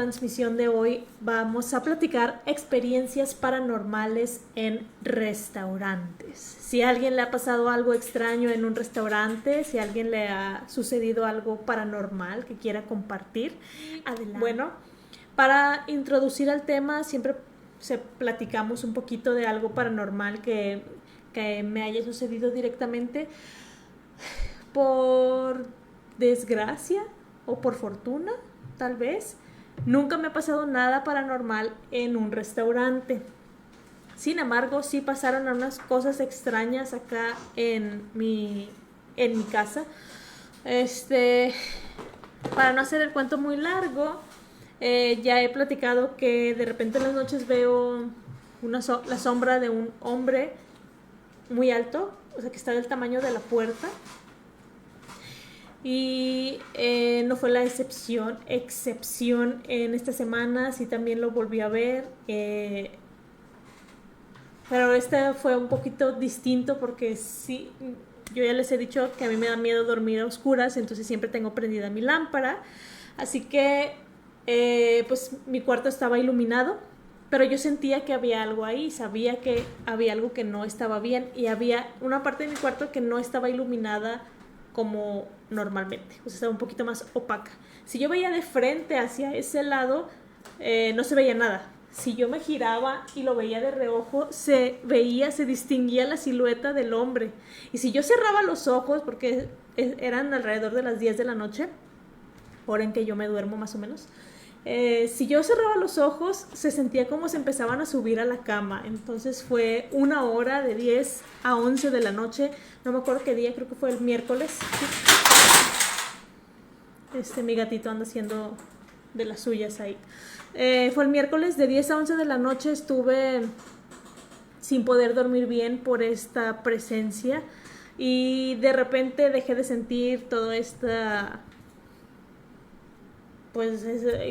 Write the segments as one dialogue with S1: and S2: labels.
S1: transmisión de hoy vamos a platicar experiencias paranormales en restaurantes. Si a alguien le ha pasado algo extraño en un restaurante, si a alguien le ha sucedido algo paranormal que quiera compartir, adelante. Bueno, para introducir al tema siempre platicamos un poquito de algo paranormal que me haya sucedido directamente. Por desgracia o por fortuna, tal vez, nunca me ha pasado nada paranormal en un restaurante. Sin embargo, sí pasaron unas cosas extrañas acá en mi casa. Para no hacer el cuento muy largo, ya he platicado que de repente en las noches veo la sombra de un hombre muy alto, o sea que está del tamaño de la puerta. Y no fue la excepción en esta semana, sí también lo volví a ver, pero este fue un poquito distinto porque sí, yo ya les he dicho que a mí me da miedo dormir a oscuras, entonces siempre tengo prendida mi lámpara, así que pues mi cuarto estaba iluminado, pero yo sentía que había algo ahí, sabía que había algo que no estaba bien y había una parte de mi cuarto que no estaba iluminada como normalmente, o sea, estaba un poquito más opaca. Si yo veía de frente hacia ese lado, no se veía nada. Si yo me giraba y lo veía de reojo, se distinguía la silueta del hombre. Y si yo cerraba los ojos, porque eran alrededor de las 10 de la noche, hora en que yo me duermo más o menos, si yo cerraba los ojos, se sentía como se empezaban a subir a la cama. Entonces fue una hora de 10 a 11 de la noche. No me acuerdo qué día, creo que fue el miércoles. Mi gatito anda haciendo de las suyas ahí. Fue el miércoles de 10 a 11 de la noche. Estuve sin poder dormir bien por esta presencia. Y de repente dejé de sentir toda esta... pues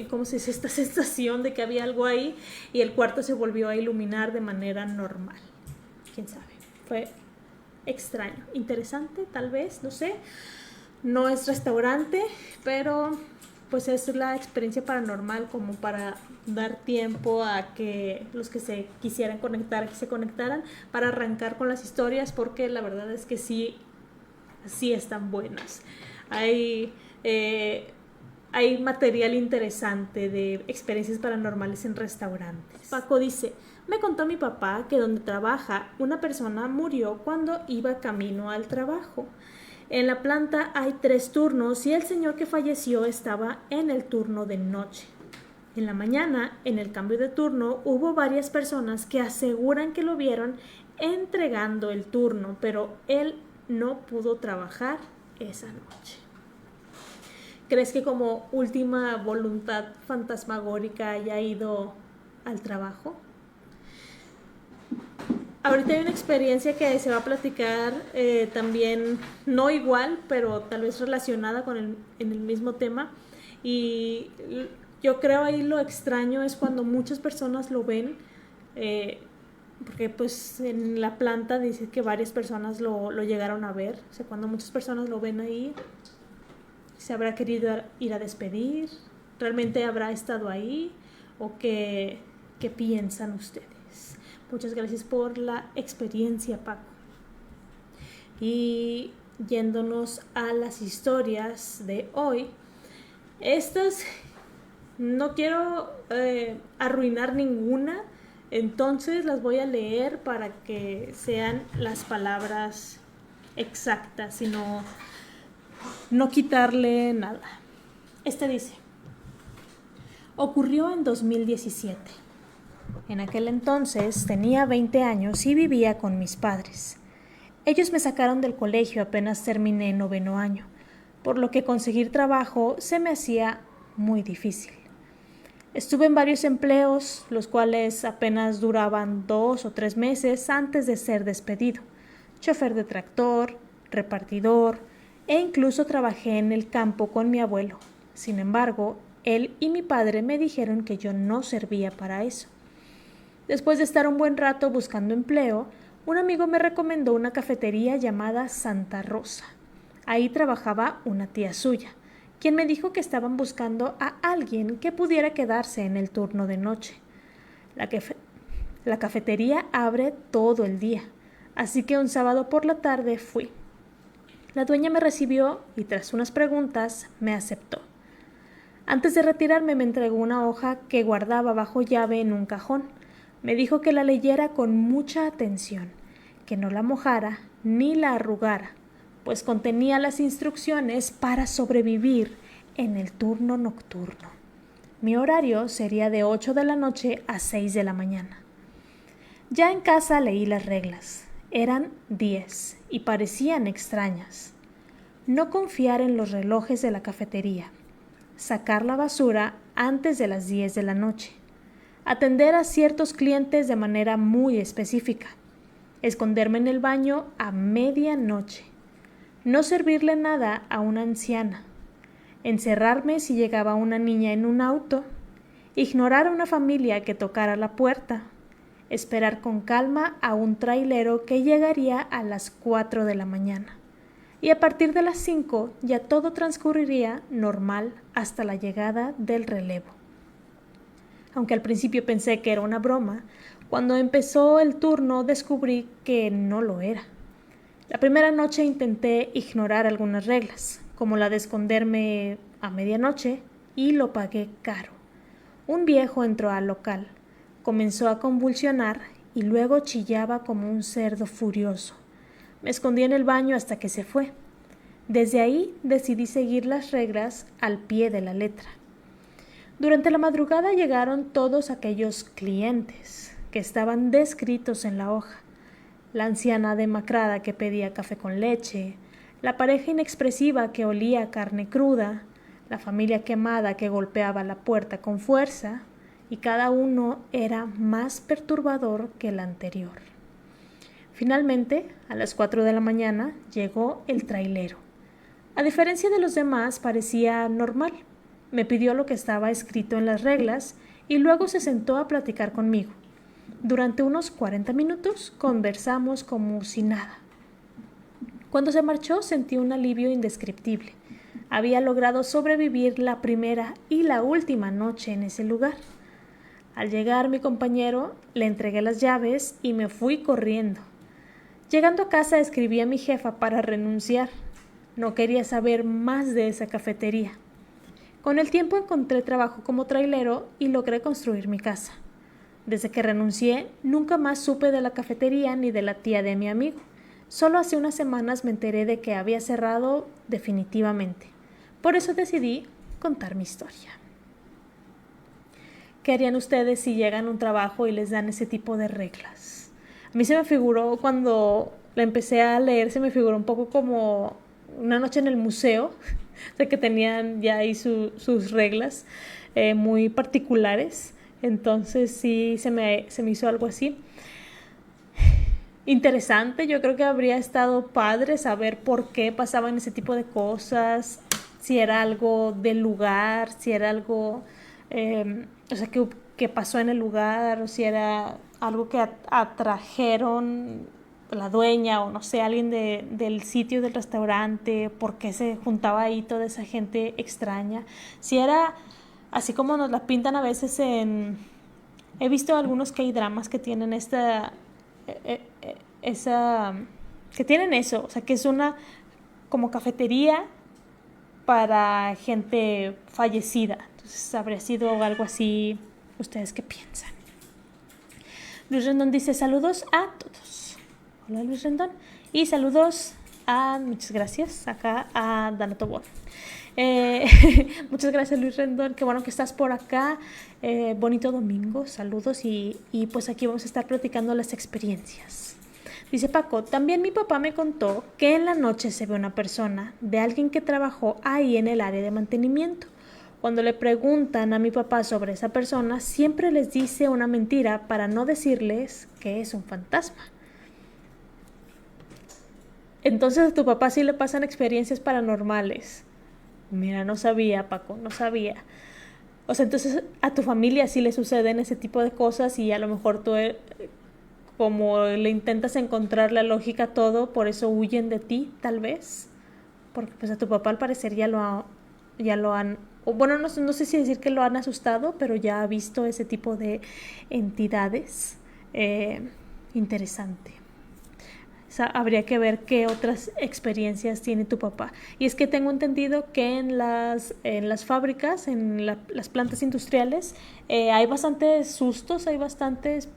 S1: como se dice, esta sensación de que había algo ahí y el cuarto se volvió a iluminar de manera normal. Quién sabe, fue extraño, interesante, tal vez, no sé. No es restaurante, pero pues es la experiencia paranormal como para dar tiempo a que los que se quisieran conectar, que se conectaran, para arrancar con las historias, porque la verdad es que sí están buenas. Hay material interesante de experiencias paranormales en restaurantes. Paco dice: me contó mi papá que donde trabaja una persona murió cuando iba camino al trabajo. En la planta hay 3 turnos y el señor que falleció estaba en el turno de noche. En la mañana, en el cambio de turno, hubo varias personas que aseguran que lo vieron entregando el turno, pero él no pudo trabajar esa noche. ¿Crees que como última voluntad fantasmagórica haya ido al trabajo? Ahorita hay una experiencia que se va a platicar también, no igual, pero tal vez relacionada en el mismo tema. Y yo creo ahí lo extraño es cuando muchas personas lo ven, porque pues en la planta dice que varias personas lo llegaron a ver. O sea, cuando muchas personas lo ven ahí, ¿se habrá querido ir a despedir? ¿Realmente habrá estado ahí? ¿O qué piensan ustedes? Muchas gracias por la experiencia, Paco. Y yéndonos a las historias de hoy, estas no quiero arruinar ninguna, entonces las voy a leer para que sean las palabras exactas y no quitarle nada. Dice: ocurrió en 2017. En aquel entonces tenía 20 años y vivía con mis padres. Ellos me sacaron del colegio apenas terminé 9º año, por lo que conseguir trabajo se me hacía muy difícil. Estuve en varios empleos, los cuales apenas duraban 2 o 3 meses antes de ser despedido. Chofer de tractor, repartidor, e incluso trabajé en el campo con mi abuelo. Sin embargo, él y mi padre me dijeron que yo no servía para eso. Después de estar un buen rato buscando empleo, un amigo me recomendó una cafetería llamada Santa Rosa. Ahí trabajaba una tía suya, quien me dijo que estaban buscando a alguien que pudiera quedarse en el turno de noche. La cafetería abre todo el día, así que un sábado por la tarde fui. La dueña me recibió y tras unas preguntas me aceptó. Antes de retirarme me entregó una hoja que guardaba bajo llave en un cajón. Me dijo que la leyera con mucha atención, que no la mojara ni la arrugara, pues contenía las instrucciones para sobrevivir en el turno nocturno. Mi horario sería de 8 de la noche a 6 de la mañana. Ya en casa leí las reglas. Eran 10 y parecían extrañas. No confiar en los relojes de la cafetería. Sacar la basura antes de las 10 de la noche. Atender a ciertos clientes de manera muy específica. Esconderme en el baño a medianoche. No servirle nada a una anciana. Encerrarme si llegaba una niña en un auto. Ignorar a una familia que tocara la puerta. Esperar con calma a un trailero que llegaría a las 4 de la mañana. Y a partir de las 5 ya todo transcurriría normal hasta la llegada del relevo. Aunque al principio pensé que era una broma, cuando empezó el turno descubrí que no lo era. La primera noche intenté ignorar algunas reglas, como la de esconderme a medianoche, y lo pagué caro. Un viejo entró al local, comenzó a convulsionar y luego chillaba como un cerdo furioso. Me escondí en el baño hasta que se fue. Desde ahí decidí seguir las reglas al pie de la letra. Durante la madrugada llegaron todos aquellos clientes que estaban descritos en la hoja. La anciana demacrada que pedía café con leche, la pareja inexpresiva que olía a carne cruda, la familia quemada que golpeaba la puerta con fuerza, y cada uno era más perturbador que el anterior. Finalmente, a las 4 de la mañana, llegó el trailero. A diferencia de los demás, parecía normal. Me pidió lo que estaba escrito en las reglas y luego se sentó a platicar conmigo. Durante unos 40 minutos conversamos como si nada. Cuando se marchó sentí un alivio indescriptible. Había logrado sobrevivir la primera y la última noche en ese lugar. Al llegar mi compañero, le entregué las llaves y me fui corriendo. Llegando a casa escribí a mi jefa para renunciar. No quería saber más de esa cafetería. Con el tiempo encontré trabajo como trailero y logré construir mi casa. Desde que renuncié, nunca más supe de la cafetería ni de la tía de mi amigo. Solo hace unas semanas me enteré de que había cerrado definitivamente. Por eso decidí contar mi historia. ¿Qué harían ustedes si llegan a un trabajo y les dan ese tipo de reglas? A mí se me figuró, cuando la empecé a leer, se me figuró un poco como una noche en el museo, de que tenían ya ahí sus reglas muy particulares. Entonces sí, se me hizo algo así. Interesante, yo creo que habría estado padre saber por qué pasaban ese tipo de cosas, si era algo del lugar, si era algo que pasó en el lugar, o si era algo que atrajeron la dueña o no sé, alguien del sitio del restaurante, por qué se juntaba ahí toda esa gente extraña. Si era así como nos la pintan a veces he visto algunos K-dramas que tienen que tienen eso, o sea, que es una como cafetería para gente fallecida. Entonces habría sido algo así. ¿Ustedes qué piensan? Luis Rendón dice saludos a todos. Hola Luis Rendón. Y saludos muchas gracias acá a Dana Tobón. Muchas gracias Luis Rendón, qué bueno que estás por acá. Bonito domingo, saludos y pues aquí vamos a estar platicando las experiencias. Dice Paco, también mi papá me contó que en la noche se ve una persona de alguien que trabajó ahí en el área de mantenimiento. Cuando le preguntan a mi papá sobre esa persona, siempre les dice una mentira para no decirles que es un fantasma. Entonces a tu papá sí le pasan experiencias paranormales. Mira, no sabía, Paco, no sabía. O sea, entonces a tu familia sí le suceden ese tipo de cosas y a lo mejor tú, como le intentas encontrar la lógica a todo, por eso huyen de ti, tal vez. Porque pues a tu papá al parecer ya lo ya lo han, o bueno, no sé si decir que lo han asustado, pero ya ha visto ese tipo de entidades. Interesante. O sea, habría que ver qué otras experiencias tiene tu papá. Y es que tengo entendido que en las fábricas, las plantas industriales, hay bastantes sustos, hay bastantes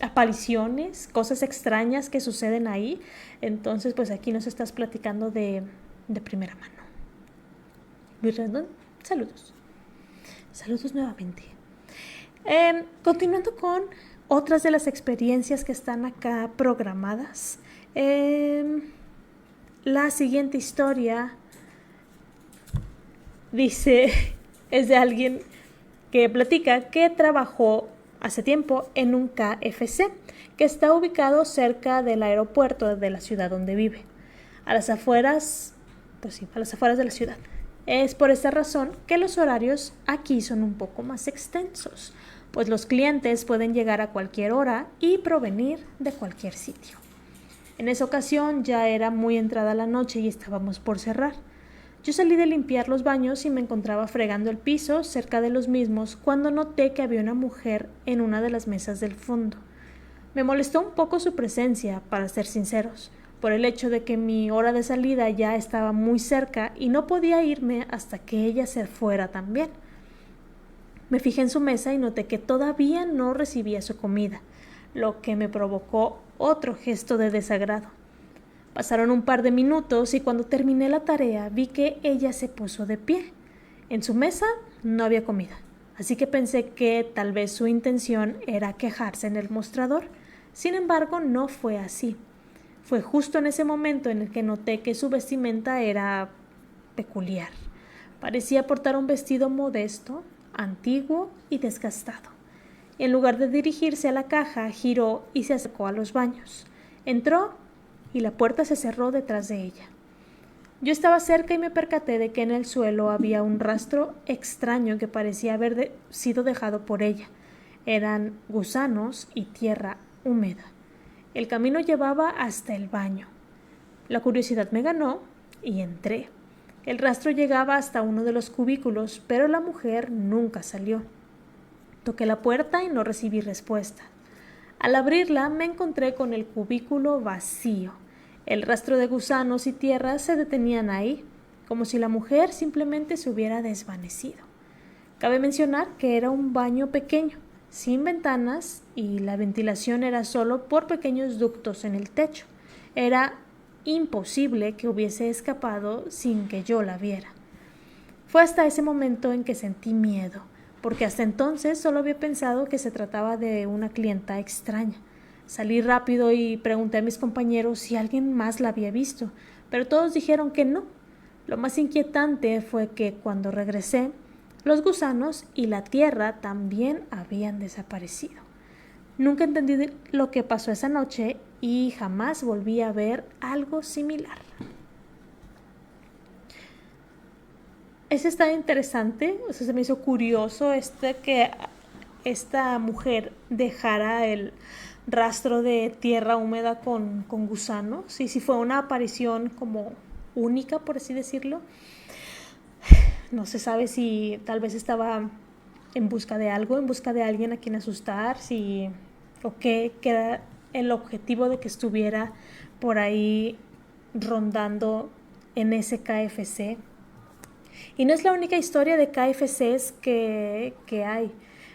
S1: apariciones, cosas extrañas que suceden ahí. Entonces, pues aquí nos estás platicando de primera mano. Luis Rendón, saludos. Saludos nuevamente. Continuando con otras de las experiencias que están acá programadas. La siguiente historia dice, es de alguien que platica que trabajó hace tiempo en un KFC que está ubicado cerca del aeropuerto de la ciudad donde vive, a las afueras, pues sí, a las afueras de la ciudad. Es por esta razón que los horarios aquí son un poco más extensos, pues los clientes pueden llegar a cualquier hora y provenir de cualquier sitio. En esa ocasión ya era muy entrada la noche y estábamos por cerrar. Yo salí de limpiar los baños y me encontraba fregando el piso cerca de los mismos cuando noté que había una mujer en una de las mesas del fondo. Me molestó un poco su presencia, para ser sinceros, por el hecho de que mi hora de salida ya estaba muy cerca y no podía irme hasta que ella se fuera también. Me fijé en su mesa y noté que todavía no recibía su comida, lo que me provocó otro gesto de desagrado. Pasaron un par de minutos y cuando terminé la tarea vi que ella se puso de pie. En su mesa no había comida, así que pensé que tal vez su intención era quejarse en el mostrador. Sin embargo, no fue así. Fue justo en ese momento en el que noté que su vestimenta era peculiar. Parecía portar un vestido modesto, antiguo y desgastado. En lugar de dirigirse a la caja, giró y se acercó a los baños. Entró y la puerta se cerró detrás de ella. Yo estaba cerca y me percaté de que en el suelo había un rastro extraño que parecía haber sido dejado por ella. Eran gusanos y tierra húmeda. El camino llevaba hasta el baño. La curiosidad me ganó y entré. El rastro llegaba hasta uno de los cubículos, pero la mujer nunca salió. Toqué la puerta y no recibí respuesta. Al abrirla me encontré con el cubículo vacío. El rastro de gusanos y tierra se detenían ahí, como si la mujer simplemente se hubiera desvanecido. Cabe mencionar que era un baño pequeño, sin ventanas, y la ventilación era solo por pequeños ductos en el techo. Era imposible que hubiese escapado sin que yo la viera. Fue hasta ese momento en que sentí miedo, porque hasta entonces solo había pensado que se trataba de una clienta extraña. Salí rápido y pregunté a mis compañeros si alguien más la había visto, pero todos dijeron que no. Lo más inquietante fue que cuando regresé, los gusanos y la tierra también habían desaparecido. Nunca entendí lo que pasó esa noche y jamás volví a ver algo similar. Eso está interesante, o sea, se me hizo curioso que esta mujer dejara el rastro de tierra húmeda con gusanos, y si fue una aparición como única, por así decirlo. No se sabe si tal vez estaba en busca de algo, en busca de alguien a quien asustar, o qué era el objetivo de que estuviera por ahí rondando en ese KFC. Y no es la única historia de KFCs que hay.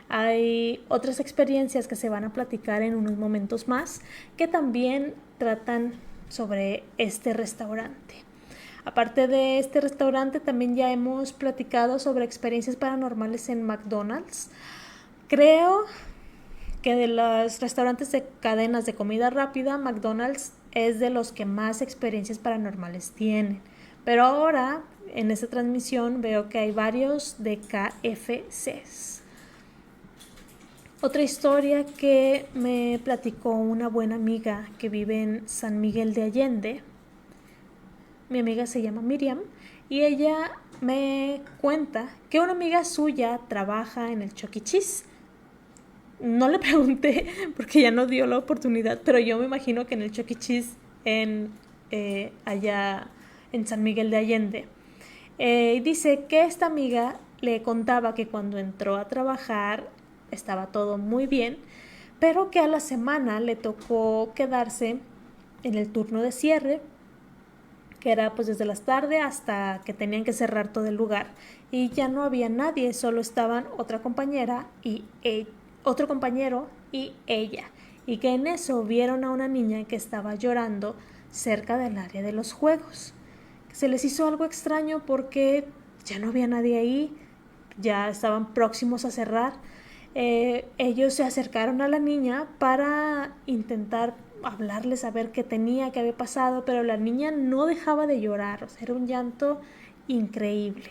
S1: Hay otras experiencias que se van a platicar en unos momentos más que también tratan sobre este restaurante. Aparte de este restaurante, también ya hemos platicado sobre experiencias paranormales en McDonald's. Creo que de los restaurantes de cadenas de comida rápida, McDonald's es de los que más experiencias paranormales tienen. Pero ahora, en esta transmisión, veo que hay varios de KFCs. Otra historia que me platicó una buena amiga que vive en San Miguel de Allende. Mi amiga se llama Miriam y ella me cuenta que una amiga suya trabaja en el Chuck E. Cheese. No le pregunté porque ya no dio la oportunidad, pero yo me imagino que en el Chuck E. Cheese allá en San Miguel de Allende Y dice que esta amiga le contaba que cuando entró a trabajar estaba todo muy bien, pero que a la semana le tocó quedarse en el turno de cierre, que era pues desde las tardes hasta que tenían que cerrar todo el lugar, y ya no había nadie, solo estaban otra compañera y otro compañero y ella, y que en eso vieron a una niña que estaba llorando cerca del área de los juegos. Se les hizo algo extraño porque ya no había nadie ahí, ya estaban próximos a cerrar. Ellos se acercaron a la niña para intentar hablarles a ver qué tenía, qué había pasado, pero la niña no dejaba de llorar, o sea, era un llanto increíble.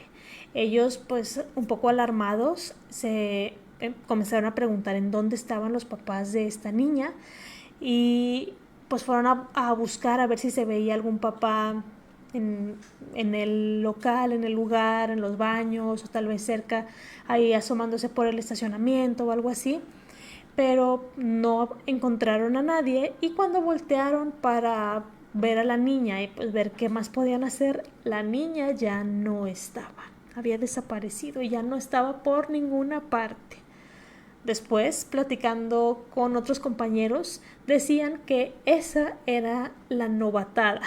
S1: Ellos, pues, un poco alarmados, se comenzaron a preguntar en dónde estaban los papás de esta niña y pues fueron a buscar a ver si se veía algún papá en el local, en el lugar, en los baños o tal vez cerca, ahí asomándose por el estacionamiento o algo así, pero no encontraron a nadie y cuando voltearon para ver a la niña y pues ver qué más podían hacer, la niña ya no estaba, había desaparecido y ya no estaba por ninguna parte. Después, platicando con otros compañeros, decían que esa era la novatada,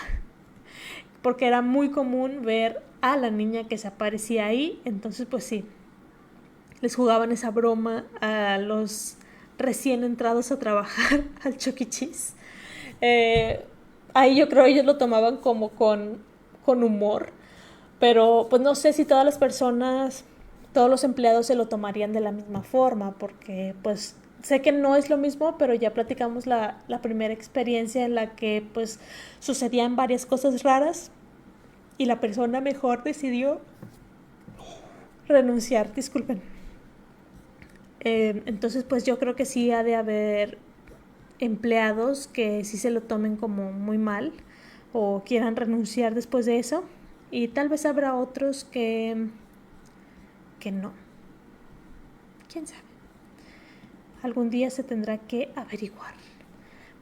S1: porque era muy común ver a la niña que se aparecía ahí, entonces pues sí, les jugaban esa broma a los recién entrados a trabajar al Chuck E. Cheese. Ahí yo creo ellos lo tomaban como con humor, pero pues no sé si todas las personas, todos los empleados se lo tomarían de la misma forma, porque pues sé que no es lo mismo, pero ya platicamos la primera experiencia en la que pues sucedían varias cosas raras y la persona mejor decidió renunciar, disculpen. Entonces pues yo creo que sí ha de haber empleados que sí se lo tomen como muy mal o quieran renunciar después de eso, y tal vez habrá otros que no, quién sabe, algún día se tendrá que averiguar.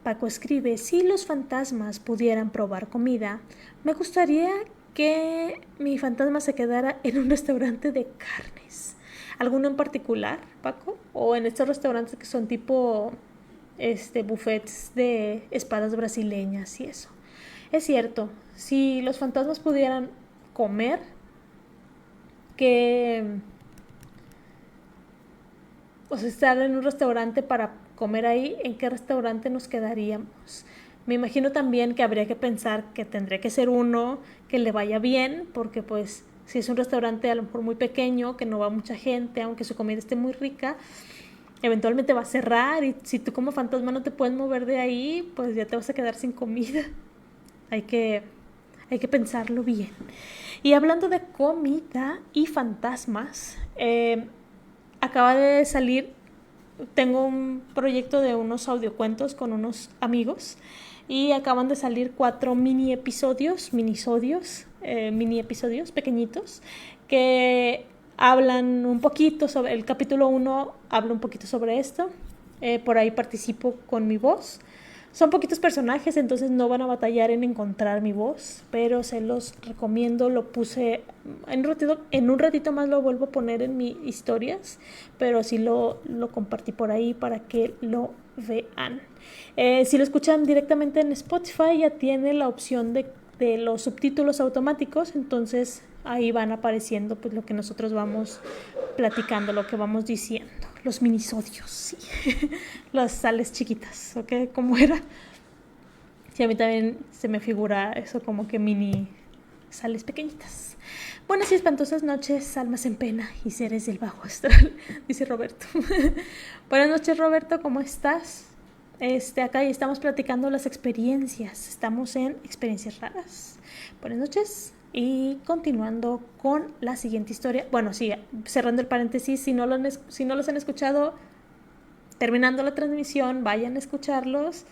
S1: Paco escribe: si los fantasmas pudieran probar comida, me gustaría que mi fantasma se quedara en un restaurante de carnes. ¿Alguno en particular, Paco? ¿O en estos restaurantes que son tipo buffets de espadas brasileñas y eso? Es cierto, si los fantasmas pudieran comer, que o sea, estar en un restaurante para comer ahí, ¿en qué restaurante nos quedaríamos? Me imagino también que habría que pensar que tendría que ser uno que le vaya bien, porque pues si es un restaurante a lo mejor muy pequeño, que no va mucha gente, aunque su comida esté muy rica, eventualmente va a cerrar y si tú como fantasma no te puedes mover de ahí, pues ya te vas a quedar sin comida. Hay que pensarlo bien. Y hablando de comida y fantasmas, acaba de salir, tengo un proyecto de unos audiocuentos con unos amigos y acaban de salir 4 mini episodios pequeñitos que hablan un poquito sobre, el capítulo 1 habla un poquito sobre esto, por ahí participo con mi voz. Son poquitos personajes, entonces no van a batallar en encontrar mi voz, pero se los recomiendo. Lo puse en un ratito más lo vuelvo a poner en mis historias, pero sí lo compartí por ahí para que lo vean. Si lo escuchan directamente en Spotify ya tiene la opción de los subtítulos automáticos, entonces ahí van apareciendo pues lo que nosotros vamos platicando, lo que vamos diciendo, los minisodios, sí. Las sales chiquitas, ¿ok? ¿Cómo era? Sí, a mí también se me figura eso como que mini sales pequeñitas. Buenas y espantosas noches, almas en pena y seres del bajo astral, dice Roberto. Buenas noches, Roberto, ¿cómo estás? Acá y estamos platicando las experiencias. Estamos en experiencias raras. Buenas noches. Y continuando con la siguiente historia. Bueno, sí, cerrando el paréntesis, si no los han escuchado, terminando la transmisión, vayan a escucharlos.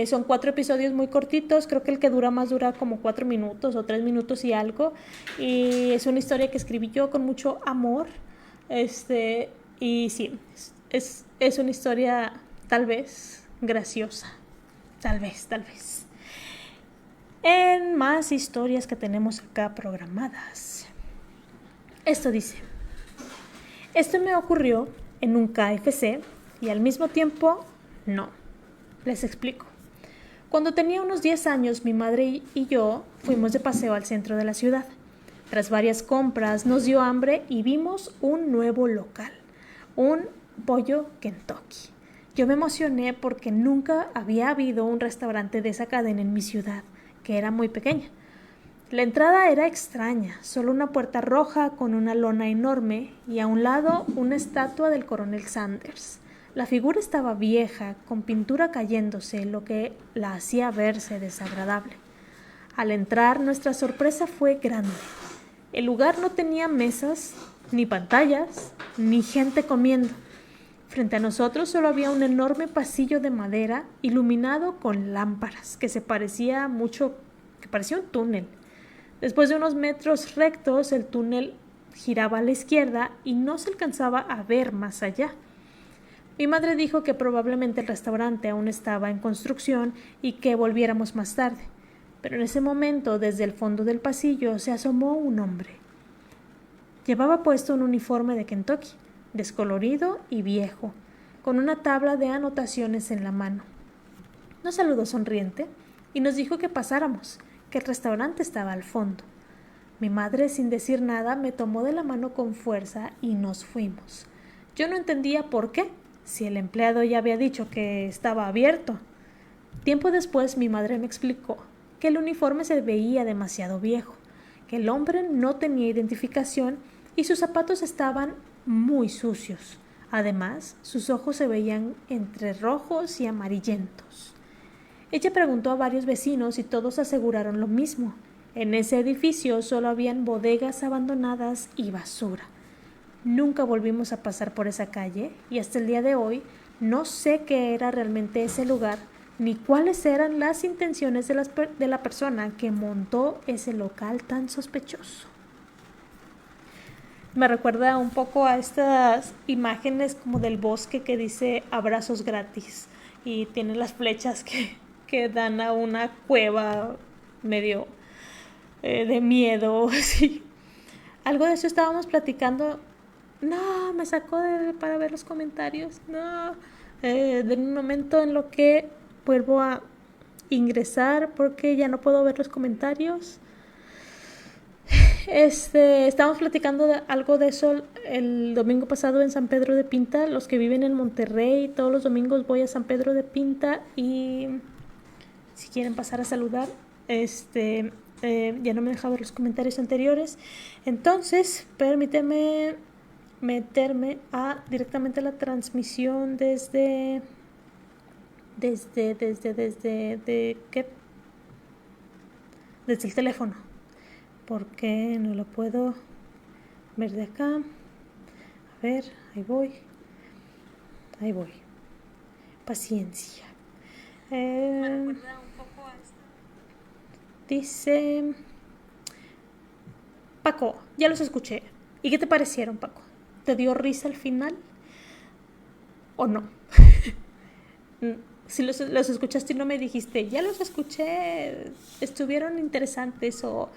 S1: Son 4 episodios muy cortitos. Creo que el que dura más dura como 4 minutos o 3 minutos y algo. Y es una historia que escribí yo con mucho amor. Y sí, es una historia tal vez graciosa. Tal vez. En más historias que tenemos acá programadas. Esto dice: esto me ocurrió en un KFC y al mismo tiempo no. Les explico. Cuando tenía unos 10 años, mi madre y yo fuimos de paseo al centro de la ciudad. Tras varias compras, nos dio hambre y vimos un nuevo local, un Pollo Kentucky. Yo me emocioné porque nunca había habido un restaurante de esa cadena en mi ciudad, que era muy pequeña. La entrada era extraña, solo una puerta roja con una lona enorme y a un lado una estatua del coronel Sanders. La figura estaba vieja, con pintura cayéndose, lo que la hacía verse desagradable. Al entrar, nuestra sorpresa fue grande. El lugar no tenía mesas, ni pantallas, ni gente comiendo. Frente a nosotros solo había un enorme pasillo de madera iluminado con lámparas, que parecía un túnel. Después de unos metros rectos, el túnel giraba a la izquierda y no se alcanzaba a ver más allá. Mi madre dijo que probablemente el restaurante aún estaba en construcción y que volviéramos más tarde. Pero en ese momento, desde el fondo del pasillo, se asomó un hombre. Llevaba puesto un uniforme de Kentucky, descolorido y viejo, con una tabla de anotaciones en la mano. Nos saludó sonriente y nos dijo que pasáramos, que el restaurante estaba al fondo. Mi madre, sin decir nada, me tomó de la mano con fuerza y nos fuimos. Yo no entendía por qué, si el empleado ya había dicho que estaba abierto. Tiempo después mi madre me explicó que el uniforme se veía demasiado viejo, que el hombre no tenía identificación y sus zapatos estaban muy sucios. Además, sus ojos se veían entre rojos y amarillentos. Ella preguntó a varios vecinos y todos aseguraron lo mismo. En ese edificio solo habían bodegas abandonadas y basura. Nunca volvimos a pasar por esa calle y hasta el día de hoy no sé qué era realmente ese lugar ni cuáles eran las intenciones de la persona que montó ese local tan sospechoso. Me recuerda un poco a estas imágenes como del bosque que dice abrazos gratis y tiene las flechas que dan a una cueva medio de miedo, así. Algo de eso estábamos platicando. No, me sacó para ver los comentarios. No, de un momento en lo que vuelvo a ingresar porque ya no puedo ver los comentarios. Estábamos platicando algo de eso el domingo pasado en San Pedro de Pinta. Los que viven en Monterrey, todos los domingos voy a San Pedro de Pinta y si quieren pasar a saludar, ya no me he dejado ver los comentarios anteriores. Entonces, permíteme meterme directamente a la transmisión desde el teléfono, porque no lo puedo ver de acá. A ver, ahí voy, paciencia. Dice Paco, ya los escuché. ¿Y qué te parecieron, Paco? ¿Te dio risa al final? ¿O no? Si los escuchaste y no me dijiste, ya los escuché, estuvieron interesantes, o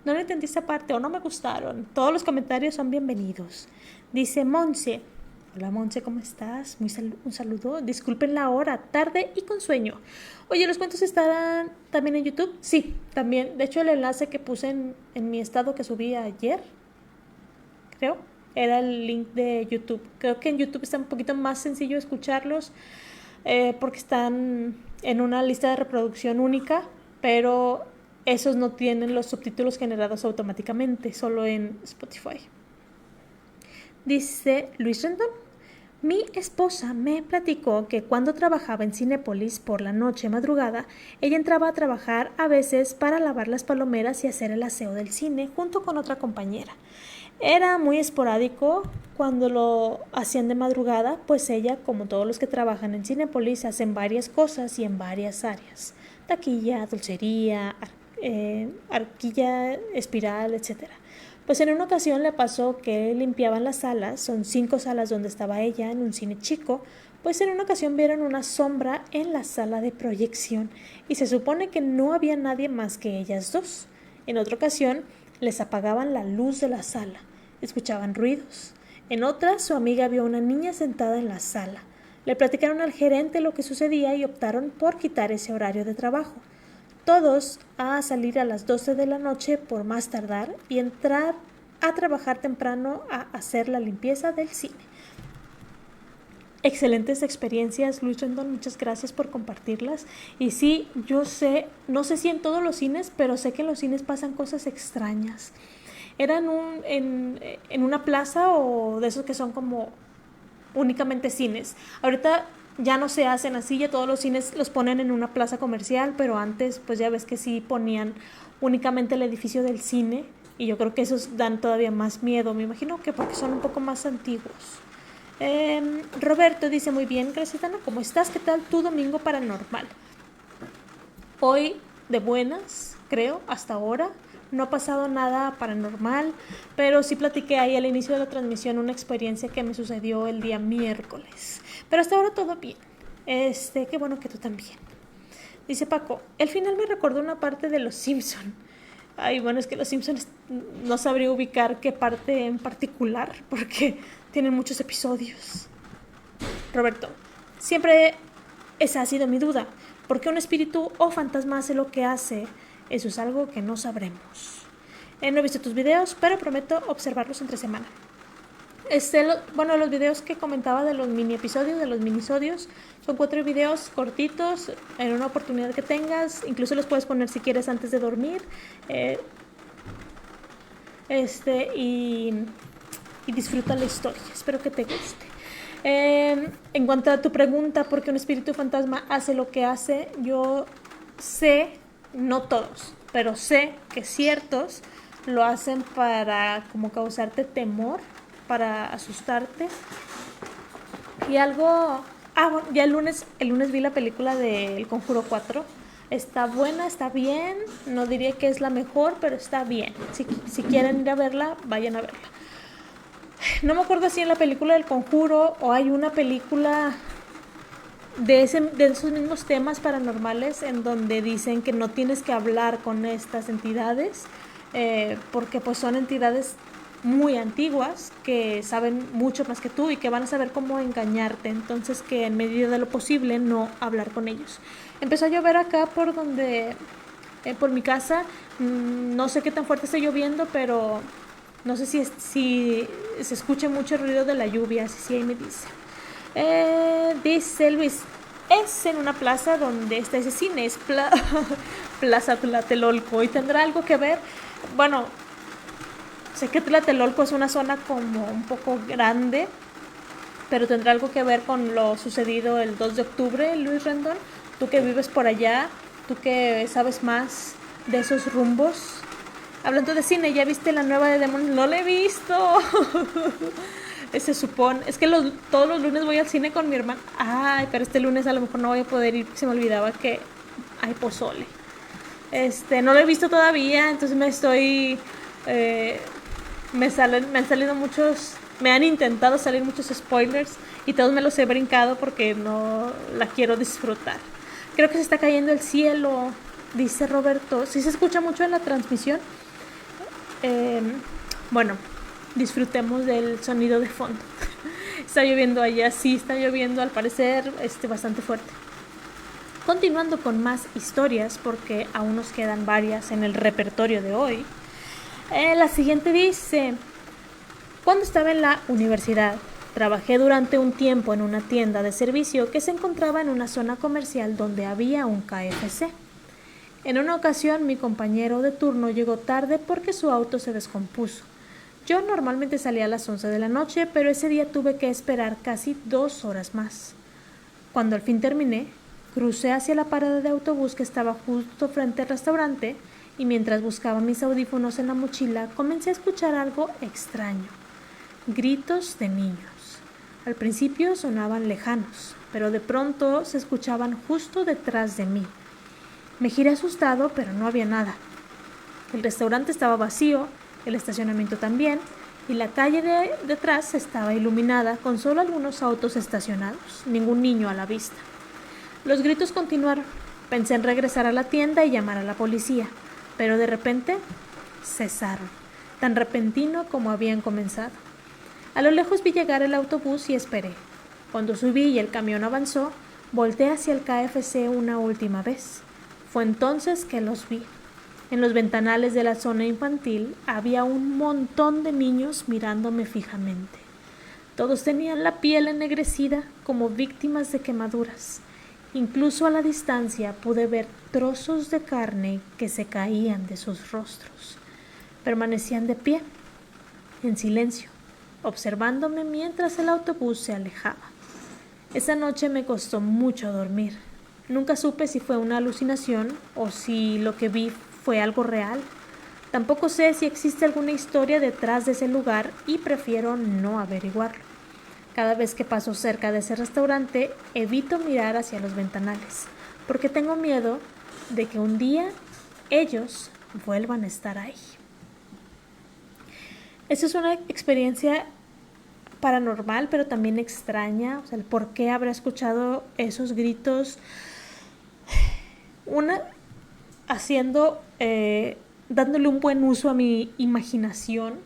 S1: no lo entendí esa parte, o no me gustaron. Todos los comentarios son bienvenidos. Dice Monse. Hola Monse, ¿cómo estás? Un saludo. Disculpen la hora, tarde y con sueño. Oye, ¿los cuentos estarán también en YouTube? Sí, también. De hecho, el enlace que puse en mi estado que subí ayer, creo, era el link de YouTube. Creo que en YouTube está un poquito más sencillo escucharlos porque están en una lista de reproducción única, pero esos no tienen los subtítulos generados automáticamente, solo en Spotify. Dice Luis Rendón. Mi esposa me platicó que cuando trabajaba en Cinépolis por la noche madrugada, ella entraba a trabajar a veces para lavar las palomeras y hacer el aseo del cine junto con otra compañera. Era muy esporádico cuando lo hacían de madrugada, pues ella, como todos los que trabajan en Cinépolis, hacen varias cosas y en varias áreas. Taquilla, dulcería, arquilla, espiral, etc. Pues en una ocasión le pasó que limpiaban las salas, son 5 salas donde estaba ella en un cine chico, pues en una ocasión vieron una sombra en la sala de proyección y se supone que no había nadie más que ellas dos. En otra ocasión les apagaban la luz de la sala. Escuchaban ruidos. En otra, su amiga vio a una niña sentada en la sala. Le platicaron al gerente lo que sucedía y optaron por quitar ese horario de trabajo. Todos a salir a las 12 de la noche por más tardar y entrar a trabajar temprano a hacer la limpieza del cine. Excelentes experiencias, Luis Rendón, muchas gracias por compartirlas. Y sí, yo sé, no sé si en todos los cines, pero sé que en los cines pasan cosas extrañas. Era en una plaza o de esos que son como únicamente cines. Ahorita ya no se hacen así, ya todos los cines los ponen en una plaza comercial, pero antes pues ya ves que sí ponían únicamente el edificio del cine y yo creo que esos dan todavía más miedo, me imagino que porque son un poco más antiguos. Roberto dice muy bien, gracias Ana, ¿cómo estás? ¿Qué tal tu domingo paranormal? Hoy de buenas, creo, hasta ahora. No ha pasado nada paranormal, pero sí platiqué ahí al inicio de la transmisión una experiencia que me sucedió el día miércoles. Pero hasta ahora todo bien. Qué bueno que tú también. Dice Paco, el final me recordó una parte de Los Simpson. Ay, bueno, es que Los Simpsons no sabría ubicar qué parte en particular, porque tienen muchos episodios. Roberto, siempre esa ha sido mi duda. ¿Por qué un espíritu o fantasma hace lo que hace? Eso es algo que no sabremos. No he visto tus videos, pero prometo observarlos entre semana. Los videos que comentaba de los mini episodios, de los minisodios, son 4 videos cortitos, en una oportunidad que tengas, incluso los puedes poner si quieres antes de dormir. Y disfruta la historia. Espero que te guste. En cuanto a tu pregunta, ¿por qué un espíritu fantasma hace lo que hace? Yo sé, no todos, pero sé que ciertos lo hacen para como causarte temor, para asustarte. Y algo... bueno, ya el lunes vi la película de El Conjuro 4. Está buena, está bien. No diría que es la mejor, pero está bien. Si quieren ir a verla, vayan a verla. No me acuerdo si en la película del Conjuro o hay una película de esos mismos temas paranormales en donde dicen que no tienes que hablar con estas entidades porque pues son entidades muy antiguas que saben mucho más que tú y que van a saber cómo engañarte, entonces que en medida de lo posible no hablar con ellos. Empezó a llover acá por por mi casa, no sé qué tan fuerte está lloviendo, pero no sé si se escucha mucho el ruido de la lluvia, así ahí me dice. Dice Luis, es en una plaza donde está ese cine, es Plaza Tlatelolco, y tendrá algo que ver. Bueno, sé que Tlatelolco es una zona como un poco grande, pero tendrá algo que ver con lo sucedido el 2 de octubre, Luis Rendón. Tú que vives por allá, tú que sabes más de esos rumbos. Hablando de cine, ¿ya viste la nueva de Demon? No la he visto. Se supone, es que todos los lunes voy al cine con mi hermana. Ay, pero este lunes a lo mejor no voy a poder ir, se me olvidaba que hay pozole. No lo he visto todavía, entonces me han intentado salir muchos spoilers y todos me los he brincado porque no la quiero disfrutar. Creo que se está cayendo el cielo, dice Roberto. ¿Sí se escucha mucho en la transmisión? Bueno, disfrutemos del sonido de fondo. Está lloviendo allá, sí, está lloviendo al parecer bastante fuerte. Continuando con más historias, porque aún nos quedan varias en el repertorio de hoy. La siguiente dice: cuando estaba en la universidad, trabajé durante un tiempo en una tienda de servicio que se encontraba en una zona comercial donde había un KFC. En una ocasión, mi compañero de turno llegó tarde porque su auto se descompuso. Yo normalmente salía a las 11 de la noche, pero ese día tuve que esperar casi 2 horas más. Cuando al fin terminé, crucé hacia la parada de autobús que estaba justo frente al restaurante y mientras buscaba mis audífonos en la mochila, comencé a escuchar algo extraño. Gritos de niños. Al principio sonaban lejanos, pero de pronto se escuchaban justo detrás de mí. Me giré asustado, pero no había nada. El restaurante estaba vacío, el estacionamiento también, y la calle de detrás estaba iluminada con solo algunos autos estacionados, ningún niño a la vista. Los gritos continuaron. Pensé en regresar a la tienda y llamar a la policía, pero de repente cesaron. tan repentino como habían comenzado. A lo lejos vi llegar el autobús y esperé. Cuando subí y el camión avanzó, volteé hacia el KFC una última vez. Fue entonces que los vi. En los ventanales de la zona infantil había un montón de niños mirándome fijamente. Todos tenían la piel ennegrecida como víctimas de quemaduras. Incluso a la distancia pude ver trozos de carne que se caían de sus rostros. Permanecían de pie, en silencio, observándome mientras el autobús se alejaba. Esa noche me costó mucho dormir. Nunca supe si fue una alucinación o si lo que vi fue algo real. Tampoco sé si existe alguna historia detrás de ese lugar y prefiero no averiguarlo. Cada vez que paso cerca de ese restaurante, evito mirar hacia los ventanales, porque tengo miedo de que un día ellos vuelvan a estar ahí. Esa es una experiencia paranormal, pero también extraña. O sea, el por qué habrá escuchado esos gritos. Dándole un buen uso a mi imaginación.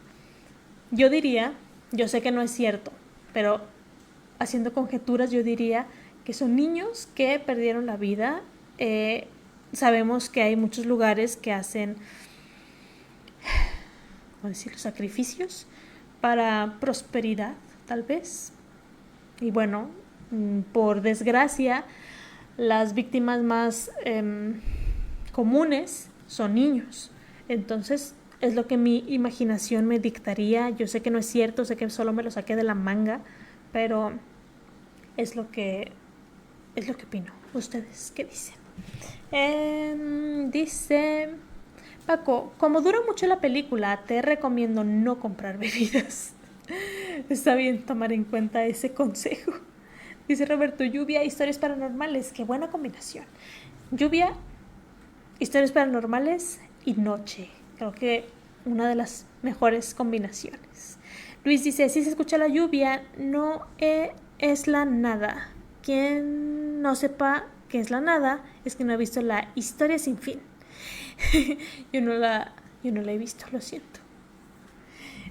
S1: Yo diría, yo sé que no es cierto, pero haciendo conjeturas yo diría que son niños que perdieron la vida. Sabemos que hay muchos lugares que hacen, ¿cómo decirlo?, sacrificios para prosperidad, tal vez. Y bueno, por desgracia, las víctimas más comunes son niños. Entonces, es lo que mi imaginación me dictaría. Yo sé que no es cierto, sé que solo me lo saqué de la manga, pero es lo que opino. ¿Ustedes qué dicen? Dice Paco, como dura mucho la película, te recomiendo no comprar bebidas. Está bien tomar en cuenta ese consejo. Dice Roberto, lluvia, historias paranormales. Qué buena combinación. Lluvia, historias paranormales y noche. Creo que una de las mejores combinaciones. Luis dice, si se escucha la lluvia, no es la nada. Quien no sepa qué es la nada es que no ha visto la historia sin fin. Yo no la he visto, lo siento.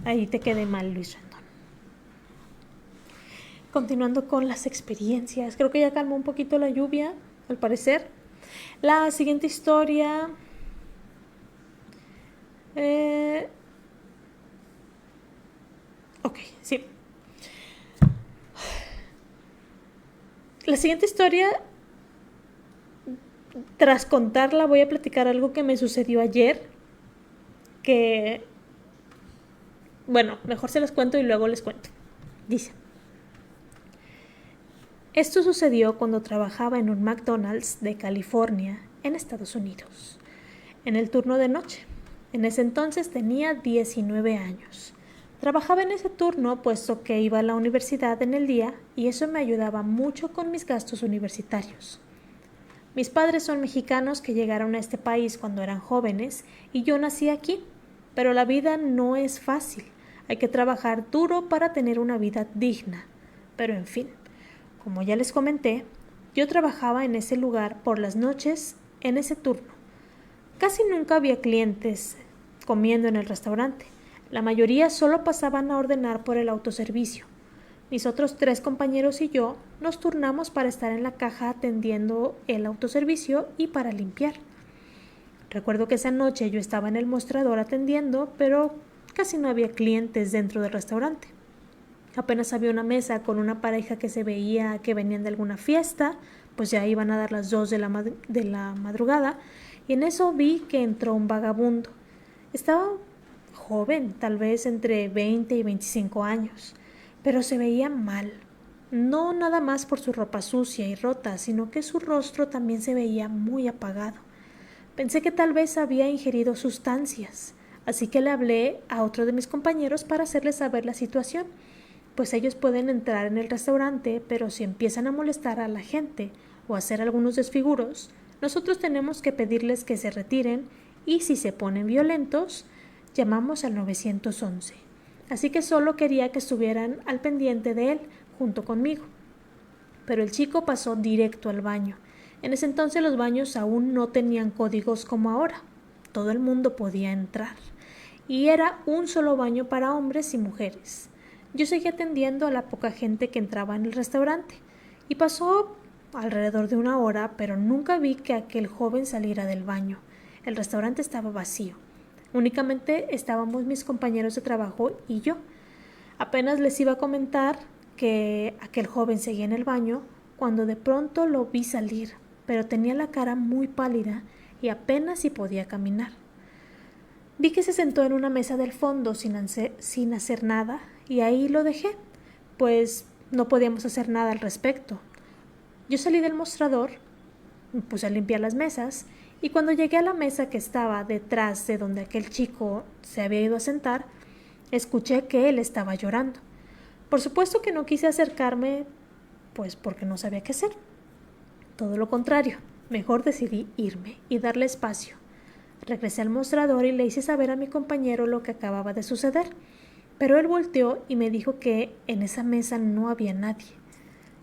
S1: Ahí te quedé mal, Luis Rendón. Continuando con las experiencias. Creo que ya calmó un poquito la lluvia, al parecer. La siguiente historia... Ok, sí. La siguiente historia, tras contarla, voy a platicar algo que me sucedió ayer. Que... Bueno, mejor se las cuento y luego les cuento. Dice... Esto sucedió cuando trabajaba en un McDonald's de California, en Estados Unidos, en el turno de noche. En ese entonces tenía 19 años. Trabajaba en ese turno puesto que iba a la universidad en el día y eso me ayudaba mucho con mis gastos universitarios. Mis padres son mexicanos que llegaron a este país cuando eran jóvenes y yo nací aquí, pero la vida no es fácil. Hay que trabajar duro para tener una vida digna. Pero en fin. Como ya les comenté, yo trabajaba en ese lugar por las noches, en ese turno. Casi nunca había clientes comiendo en el restaurante. La mayoría solo pasaban a ordenar por el autoservicio. Mis otros 3 compañeros y yo nos turnamos para estar en la caja atendiendo el autoservicio y para limpiar. Recuerdo que esa noche yo estaba en el mostrador atendiendo, pero casi no había clientes dentro del restaurante. Apenas había una mesa con una pareja que se veía que venían de alguna fiesta, pues ya iban a dar las 2 de la madrugada, y en eso vi que entró un vagabundo. Estaba joven, tal vez entre 20 y 25 años, pero se veía mal. No nada más por su ropa sucia y rota, sino que su rostro también se veía muy apagado. Pensé que tal vez había ingerido sustancias, así que le hablé a otro de mis compañeros para hacerle saber la situación. Pues ellos pueden entrar en el restaurante, pero si empiezan a molestar a la gente o a hacer algunos desfiguros, nosotros tenemos que pedirles que se retiren y si se ponen violentos, llamamos al 911. Así que solo quería que estuvieran al pendiente de él junto conmigo. Pero el chico pasó directo al baño. En ese entonces los baños aún no tenían códigos como ahora. Todo el mundo podía entrar. y era un solo baño para hombres y mujeres. Yo seguí atendiendo a la poca gente que entraba en el restaurante y pasó alrededor de 1 hora, pero nunca vi que aquel joven saliera del baño. El restaurante estaba vacío. Únicamente estábamos mis compañeros de trabajo y yo. Apenas les iba a comentar que aquel joven seguía en el baño cuando de pronto lo vi salir, pero tenía la cara muy pálida y apenas si podía caminar. Vi que se sentó en una mesa del fondo sin hacer nada y ahí lo dejé, pues no podíamos hacer nada al respecto. Yo salí del mostrador, me puse a limpiar las mesas y cuando llegué a la mesa que estaba detrás de donde aquel chico se había ido a sentar, escuché que él estaba llorando. Por supuesto que no quise acercarme, pues porque no sabía qué hacer. Todo lo contrario, mejor decidí irme y darle espacio. Regresé al mostrador y le hice saber a mi compañero lo que acababa de suceder, pero él volteó y me dijo que en esa mesa no había nadie.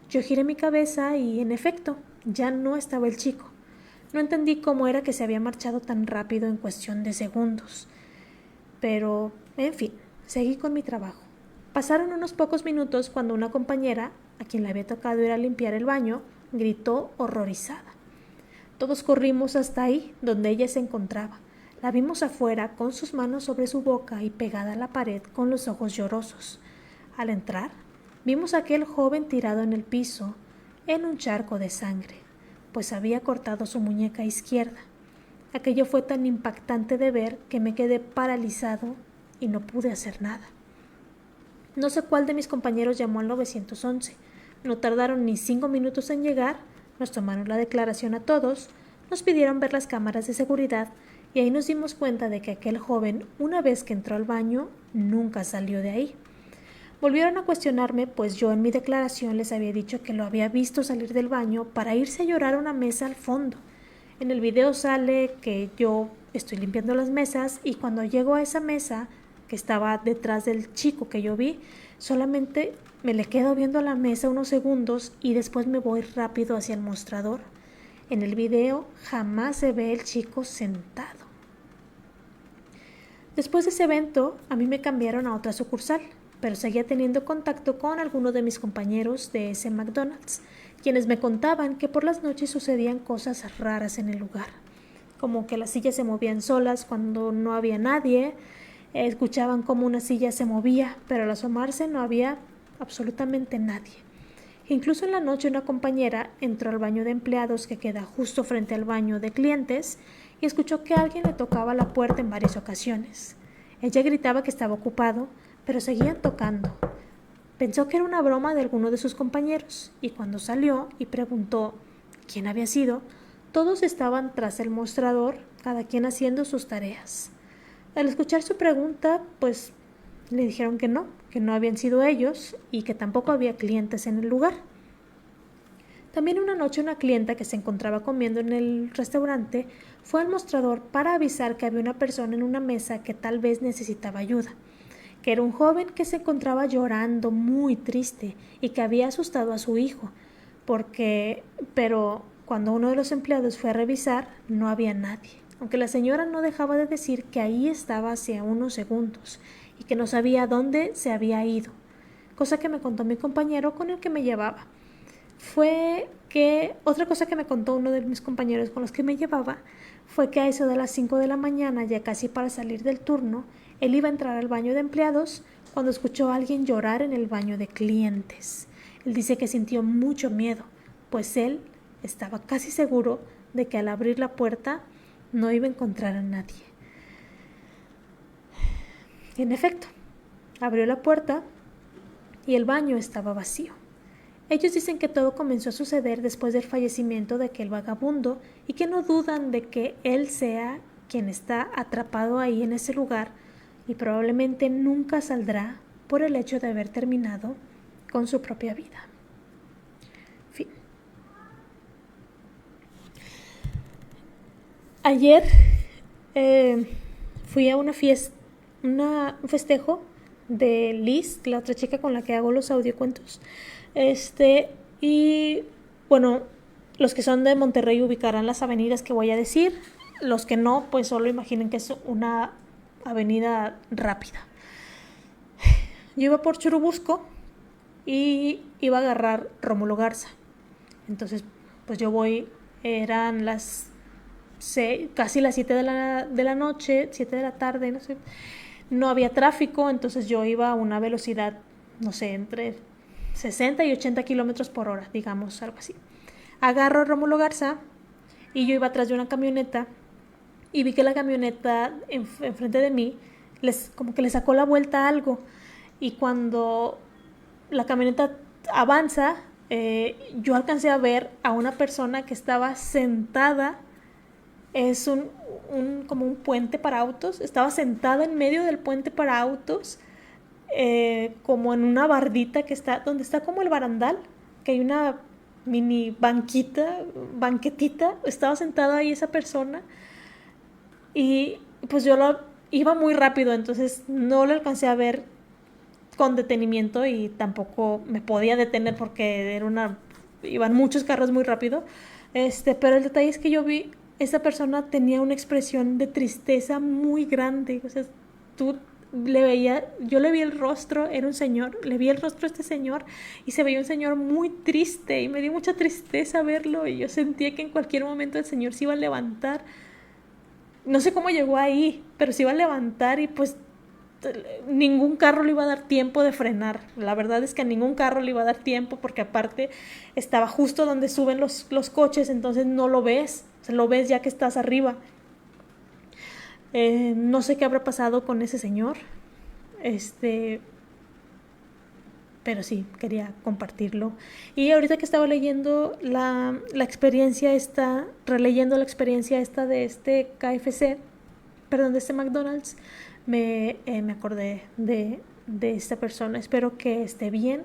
S1: Yo giré mi cabeza y, en efecto, ya no estaba el chico. No entendí cómo era que se había marchado tan rápido en cuestión de segundos. Pero, en fin, seguí con mi trabajo. Pasaron unos pocos minutos cuando una compañera, a quien le había tocado ir a limpiar el baño, gritó horrorizada. Todos corrimos hasta ahí, donde ella se encontraba. La vimos afuera, con sus manos sobre su boca y pegada a la pared, con los ojos llorosos. Al entrar, vimos a aquel joven tirado en el piso, en un charco de sangre, pues había cortado su muñeca izquierda. Aquello fue tan impactante de ver que me quedé paralizado y no pude hacer nada. No sé cuál de mis compañeros llamó al 911. No tardaron ni 5 minutos en llegar, nos tomaron la declaración a todos, nos pidieron ver las cámaras de seguridad y ahí nos dimos cuenta de que aquel joven, una vez que entró al baño, nunca salió de ahí. Volvieron a cuestionarme, pues yo en mi declaración les había dicho que lo había visto salir del baño para irse a llorar a una mesa al fondo. En el video sale que yo estoy limpiando las mesas y cuando llego a esa mesa, que estaba detrás del chico que yo vi, solamente me le quedo viendo a la mesa unos segundos y después me voy rápido hacia el mostrador. En el video jamás se ve el chico sentado. Después de ese evento, a mí me cambiaron a otra sucursal, pero seguía teniendo contacto con algunos de mis compañeros de ese McDonald's, quienes me contaban que por las noches sucedían cosas raras en el lugar, como que las sillas se movían solas cuando no había nadie, escuchaban cómo una silla se movía, pero al asomarse no había absolutamente nadie. Incluso en la noche una compañera entró al baño de empleados que queda justo frente al baño de clientes y escuchó que alguien le tocaba la puerta en varias ocasiones. Ella gritaba que estaba ocupado, pero seguían tocando. Pensó que era una broma de alguno de sus compañeros y cuando salió y preguntó quién había sido, todos estaban tras el mostrador, cada quien haciendo sus tareas. Al escuchar su pregunta, pues le dijeron que no habían sido ellos y que tampoco había clientes en el lugar. También una noche una clienta que se encontraba comiendo en el restaurante fue al mostrador para avisar que había una persona en una mesa que tal vez necesitaba ayuda, que era un joven que se encontraba llorando muy triste y que había asustado a su hijo, pero cuando uno de los empleados fue a revisar no había nadie, aunque la señora no dejaba de decir que ahí estaba hacía unos segundos y que no sabía a dónde se había ido, cosa que me contó mi compañero con el que me llevaba. Otra cosa que me contó uno de mis compañeros con los que me llevaba fue que a eso de las 5 de la mañana, ya casi para salir del turno, él iba a entrar al baño de empleados cuando escuchó a alguien llorar en el baño de clientes. Él dice que sintió mucho miedo, pues él estaba casi seguro de que al abrir la puerta no iba a encontrar a nadie. Y en efecto, abrió la puerta y el baño estaba vacío. Ellos dicen que todo comenzó a suceder después del fallecimiento de aquel vagabundo y que no dudan de que él sea quien está atrapado ahí en ese lugar y probablemente nunca saldrá por el hecho de haber terminado con su propia vida. Fin. Ayer fui a una fiesta, un festejo de Liz, la otra chica con la que hago los audiocuentos. Y bueno, los que son de Monterrey ubicarán las avenidas que voy a decir. Los que no, pues solo imaginen que es una avenida rápida. Yo iba por Churubusco y iba a agarrar Rómulo Garza. Entonces, pues yo voy, eran las casi las 7 de la noche, 7 de la tarde, no sé. No había tráfico, entonces yo iba a una velocidad, no sé, entre 60 y 80 kilómetros por hora, digamos, algo así. Agarro Rómulo Garza y yo iba atrás de una camioneta y vi que la camioneta enfrente de mí como que le sacó la vuelta a algo, y cuando la camioneta avanza, yo alcancé a ver a una persona que estaba sentada. Es como un puente para autos. Estaba sentada en medio del puente para autos, como en una bardita que está, donde está como el barandal, que hay una mini banquetita. Estaba sentada ahí esa persona, y pues yo iba muy rápido, entonces no lo alcancé a ver con detenimiento y tampoco me podía detener porque iban muchos carros muy rápido. Pero el detalle es que yo vi, esa persona tenía una expresión de tristeza muy grande. O sea, yo le vi el rostro, era un señor, le vi el rostro a este señor y se veía un señor muy triste y me dio mucha tristeza verlo, y yo sentía que en cualquier momento el señor se iba a levantar. No sé cómo llegó ahí, pero se iba a levantar y pues ningún carro le iba a dar tiempo de frenar. La verdad es que a ningún carro le iba a dar tiempo, porque aparte estaba justo donde suben los coches, entonces no lo ves, lo ves ya que estás arriba. No sé qué habrá pasado con ese señor, pero sí, quería compartirlo. Y ahorita que estaba leyendo la experiencia esta, releyendo la experiencia esta de este KFC, perdón, de este McDonald's, me acordé de esta persona. Espero que esté bien,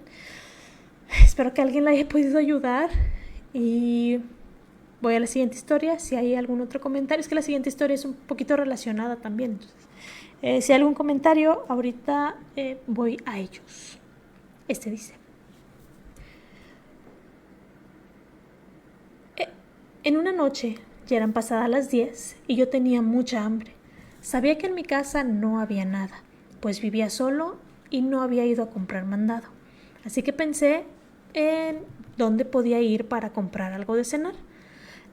S1: espero que alguien la haya podido ayudar, y voy a la siguiente historia. Si hay algún otro comentario, es que la siguiente historia es un poquito relacionada también, entonces, si hay algún comentario ahorita, voy a ellos. Dice: en una noche, ya eran pasadas las 10 y yo tenía mucha hambre. Sabía que en mi casa no había nada, pues vivía solo y no había ido a comprar mandado. Así que pensé en dónde podía ir para comprar algo de cenar.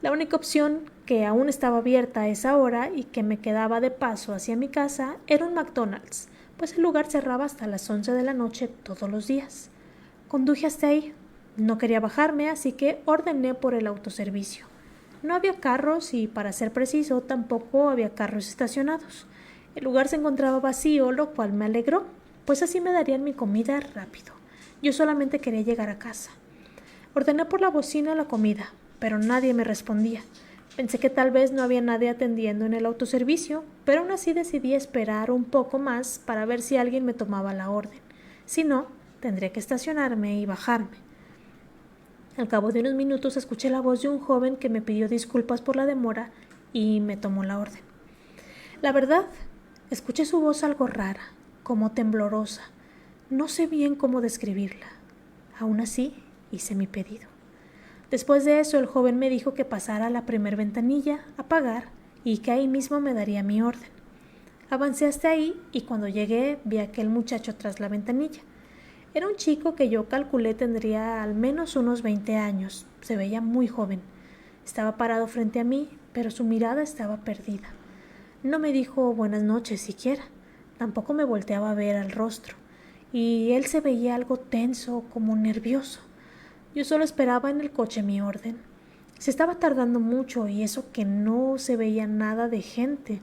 S1: La única opción que aún estaba abierta a esa hora y que me quedaba de paso hacia mi casa era un McDonald's, pues el lugar cerraba hasta las 11 de la noche todos los días. Conduje hasta ahí. No quería bajarme, así que ordené por el autoservicio. No había carros y, para ser preciso, tampoco había carros estacionados. El lugar se encontraba vacío, lo cual me alegró, pues así me darían mi comida rápido. Yo solamente quería llegar a casa. Ordené por la bocina la comida, pero nadie me respondía. Pensé que tal vez no había nadie atendiendo en el autoservicio, pero aún así decidí esperar un poco más para ver si alguien me tomaba la orden. Si no, tendría que estacionarme y bajarme. Al cabo de unos minutos escuché la voz de un joven que me pidió disculpas por la demora y me tomó la orden. La verdad, escuché su voz algo rara, como temblorosa. No sé bien cómo describirla. Aún así, hice mi pedido. Después de eso, el joven me dijo que pasara a la primer ventanilla a pagar y que ahí mismo me daría mi orden. Avancé hasta ahí y cuando llegué vi a aquel muchacho tras la ventanilla. Era un chico que yo calculé tendría al menos unos 20 años. Se veía muy joven. Estaba parado frente a mí, pero su mirada estaba perdida. No me dijo buenas noches siquiera. Tampoco me volteaba a ver al rostro. Y él se veía algo tenso, como nervioso. Yo solo esperaba en el coche mi orden. Se estaba tardando mucho, y eso que no se veía nada de gente.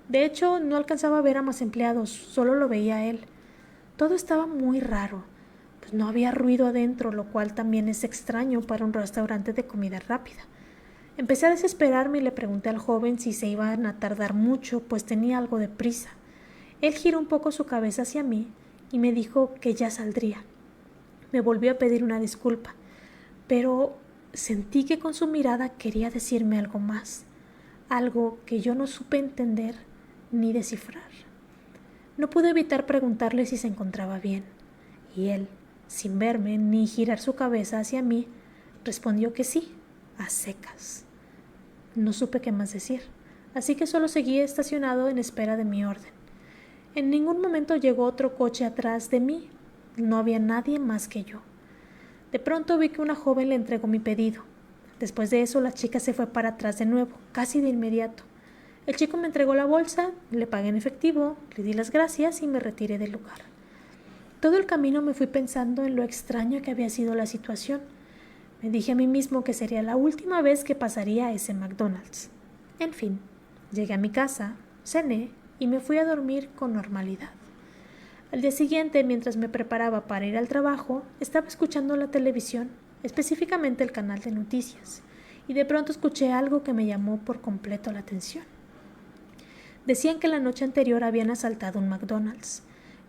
S1: De hecho, no alcanzaba a ver a más empleados, solo lo veía a él. Todo estaba muy raro, pues no había ruido adentro, lo cual también es extraño para un restaurante de comida rápida. Empecé a desesperarme y le pregunté al joven si se iban a tardar mucho, pues tenía algo de prisa. Él giró un poco su cabeza hacia mí y me dijo que ya saldría. Me volvió a pedir una disculpa, pero sentí que con su mirada quería decirme algo más, algo que yo no supe entender ni descifrar. No pude evitar preguntarle si se encontraba bien, y él, sin verme ni girar su cabeza hacia mí, respondió que sí, a secas. No supe qué más decir, así que solo seguí estacionado en espera de mi orden. En ningún momento llegó otro coche atrás de mí. No había nadie más que yo. De pronto vi que una joven le entregó mi pedido. Después de eso, la chica se fue para atrás de nuevo, casi de inmediato. El chico me entregó la bolsa, le pagué en efectivo, le di las gracias y me retiré del lugar. Todo el camino me fui pensando en lo extraño que había sido la situación. Me dije a mí mismo que sería la última vez que pasaría a ese McDonald's. En fin, llegué a mi casa, cené y me fui a dormir con normalidad. Al día siguiente, mientras me preparaba para ir al trabajo, estaba escuchando la televisión, específicamente el canal de noticias, y de pronto escuché algo que me llamó por completo la atención. Decían que la noche anterior habían asaltado un McDonald's,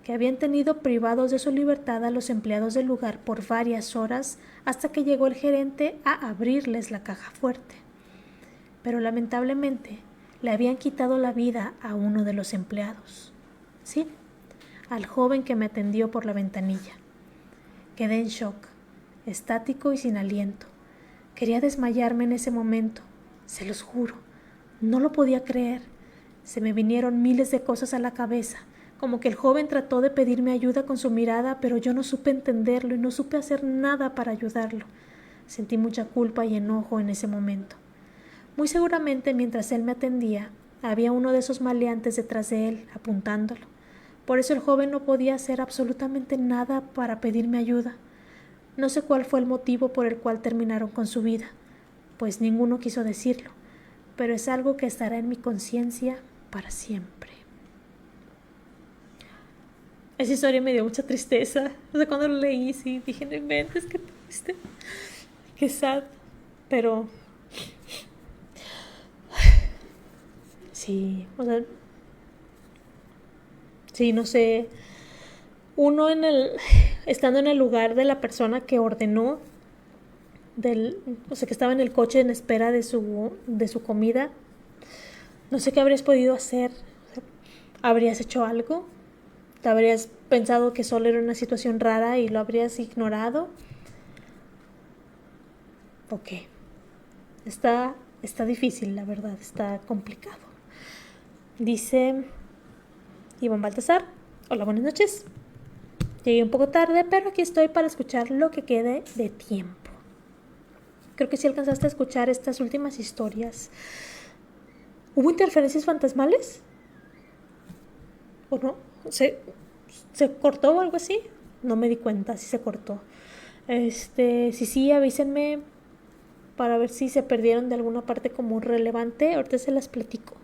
S1: que habían tenido privados de su libertad a los empleados del lugar por varias horas hasta que llegó el gerente a abrirles la caja fuerte. Pero lamentablemente le habían quitado la vida a uno de los empleados. Sí, al joven que me atendió por la ventanilla. Quedé en shock, estático y sin aliento. Quería desmayarme en ese momento, se los juro. No lo podía creer. Se me vinieron miles de cosas a la cabeza, como que el joven trató de pedirme ayuda con su mirada, pero yo no supe entenderlo y no supe hacer nada para ayudarlo. Sentí mucha culpa y enojo en ese momento. Muy seguramente, mientras él me atendía, había uno de esos maleantes detrás de él, apuntándolo. Por eso el joven no podía hacer absolutamente nada para pedirme ayuda. No sé cuál fue el motivo por el cual terminaron con su vida, pues ninguno quiso decirlo, pero es algo que estará en mi conciencia para siempre. Esa historia me dio mucha tristeza. O sea, cuando lo leí, sí, dije, no inventes, qué triste, qué sad, pero sí, o sea, sí, no sé, uno estando en el lugar de la persona que ordenó, o sea, que estaba en el coche en espera de su comida, no sé qué habrías podido hacer. O sea, ¿habrías hecho algo? ¿Te habrías pensado que solo era una situación rara y lo habrías ignorado? ¿O qué? Está difícil, la verdad, está complicado. Dice Iván Baltasar, hola, buenas noches. Llegué un poco tarde, pero aquí estoy para escuchar lo que quede de tiempo. Creo que sí alcanzaste a escuchar estas últimas historias. ¿Hubo interferencias fantasmales? ¿O no? ¿Se cortó o algo así? No me di cuenta si se cortó. Sí, avísenme para ver si se perdieron de alguna parte como relevante. Ahorita se las platico.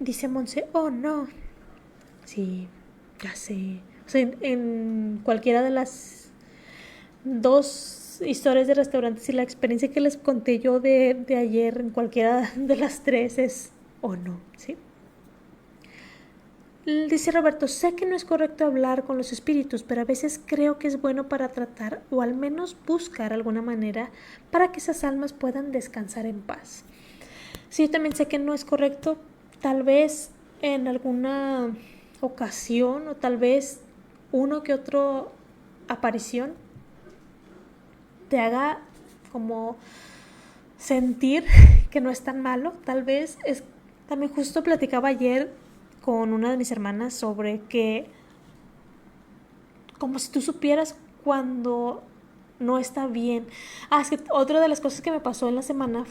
S1: Dice Monse, oh no. Sí, ya sé. O sea, en cualquiera de las dos historias de restaurantes y la experiencia que les conté yo de ayer, en cualquiera de las tres es o no, ¿sí? Dice Roberto, sé que no es correcto hablar con los espíritus, pero a veces creo que es bueno para tratar o al menos buscar alguna manera para que esas almas puedan descansar en paz. Sí, yo también sé que no es correcto, tal vez en alguna ocasión o tal vez uno que otro aparición te haga como sentir que no es tan malo. Tal vez también justo platicaba ayer con una de mis hermanas sobre que como si tú supieras cuando no está bien. Es que otra de las cosas que me pasó en la semana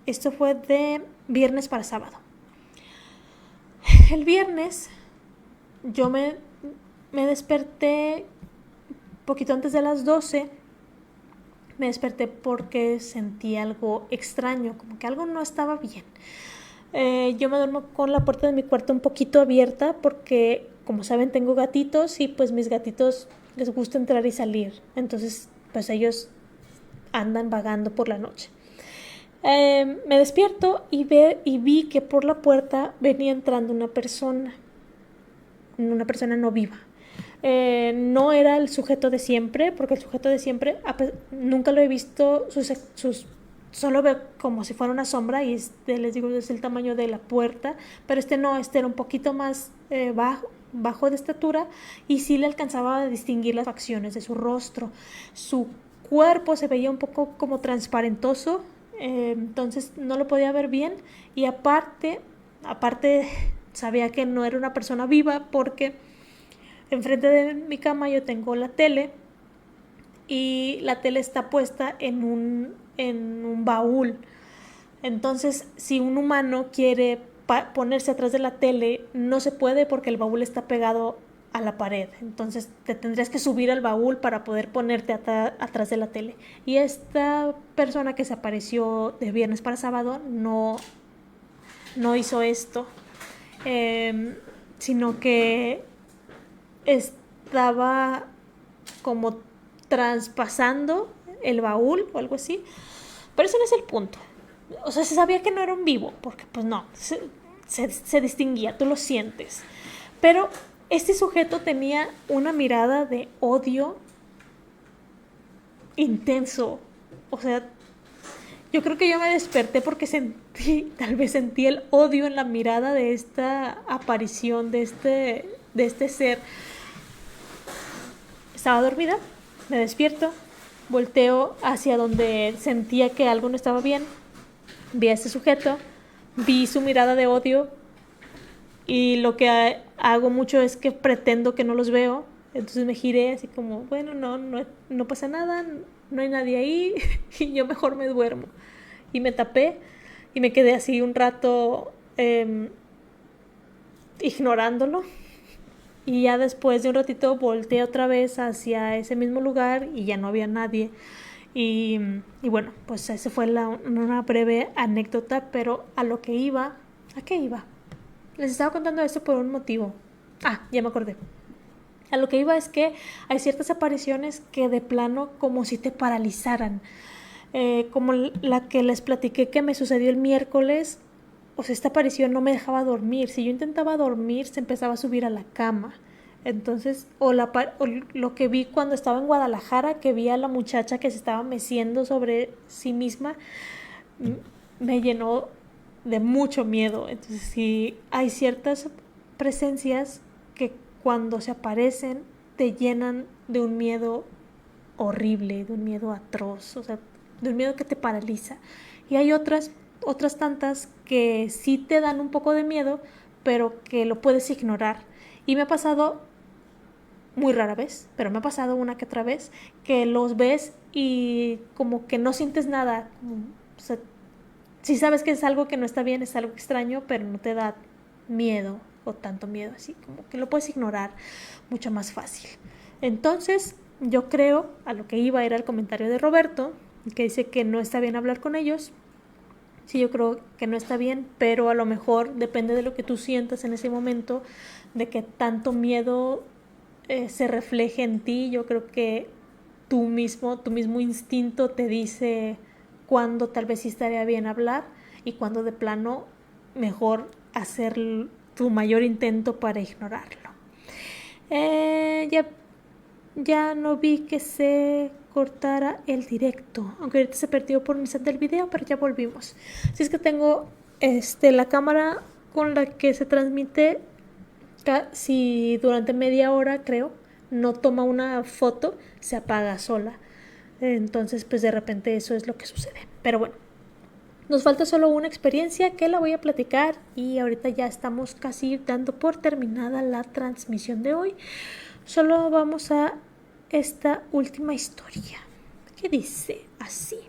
S1: esto fue de viernes para sábado. El viernes yo me desperté poquito antes de las 12. Me desperté porque sentí algo extraño, como que algo no estaba bien. Yo me duermo con la puerta de mi cuarto un poquito abierta porque, como saben, tengo gatitos y pues mis gatitos les gusta entrar y salir. Entonces, pues ellos andan vagando por la noche. Me despierto y vi que por la puerta venía entrando una persona no viva. No era el sujeto de siempre, porque el sujeto de siempre nunca lo he visto, solo veo como si fuera una sombra y les digo, es el tamaño de la puerta, pero no, era un poquito más bajo de estatura y sí le alcanzaba a distinguir las facciones de su rostro. Su cuerpo se veía un poco como transparentoso, entonces no lo podía ver bien y aparte sabía que no era una persona viva porque enfrente de mi cama yo tengo la tele y la tele está puesta en un baúl. Entonces, si un humano quiere ponerse atrás de la tele, no se puede porque el baúl está pegado a la pared. Entonces, te tendrías que subir al baúl para poder ponerte atrás de la tele. Y esta persona que se apareció de viernes para sábado no hizo esto, sino que estaba como traspasando el baúl o algo así. Pero ese no es el punto. O sea, se sabía que no era un vivo, porque pues no, se distinguía, tú lo sientes. Pero este sujeto tenía una mirada de odio intenso. O sea, yo creo que yo me desperté porque tal vez sentí el odio en la mirada de esta aparición, de este ser. Estaba dormida, me despierto, volteo hacia donde sentía que algo no estaba bien. Vi a este sujeto, vi su mirada de odio y lo que hago mucho es que pretendo que no los veo. Entonces me giré así como, bueno, no pasa nada, no hay nadie ahí y yo mejor me duermo. Y me tapé y me quedé así un rato ignorándolo. Y ya después de un ratito volteé otra vez hacia ese mismo lugar y ya no había nadie. Y bueno, pues esa fue una breve anécdota, pero ¿a qué iba? Les estaba contando esto por un motivo. Ya me acordé. A lo que iba es que hay ciertas apariciones que de plano como si te paralizaran. Como la que les platiqué que me sucedió el miércoles. O sea, esta aparición no me dejaba dormir. Si yo intentaba dormir, se empezaba a subir a la cama. Entonces, o lo que vi cuando estaba en Guadalajara, que vi a la muchacha que se estaba meciendo sobre sí misma, me llenó de mucho miedo. Entonces, sí, hay ciertas presencias que cuando se aparecen te llenan de un miedo horrible, de un miedo atroz, o sea, de un miedo que te paraliza. Y hay otras tantas que sí te dan un poco de miedo, pero que lo puedes ignorar. Y me ha pasado muy rara vez, pero me ha pasado una que otra vez que los ves y como que no sientes nada. O sea, si sabes que es algo que no está bien, es algo extraño, pero no te da miedo o tanto miedo, así como que lo puedes ignorar mucho más fácil. Entonces, yo creo, a lo que iba era el comentario de Roberto, que dice que no está bien hablar con ellos. Sí, yo creo que no está bien, pero a lo mejor depende de lo que tú sientas en ese momento, de que tanto miedo se refleje en ti. Yo creo que tu mismo instinto te dice cuándo tal vez sí estaría bien hablar y cuándo de plano mejor hacer tu mayor intento para ignorarlo. Ya no vi que se cortara el directo, aunque ahorita se perdió por un instante el video, pero ya volvimos. Si es que tengo la cámara con la que se transmite, si durante media hora, creo, no toma una foto, se apaga sola. Entonces, pues de repente eso es lo que sucede. Pero bueno, nos falta solo una experiencia que la voy a platicar y ahorita ya estamos casi dando por terminada la transmisión de hoy. Solo vamos a esta última historia, que dice así.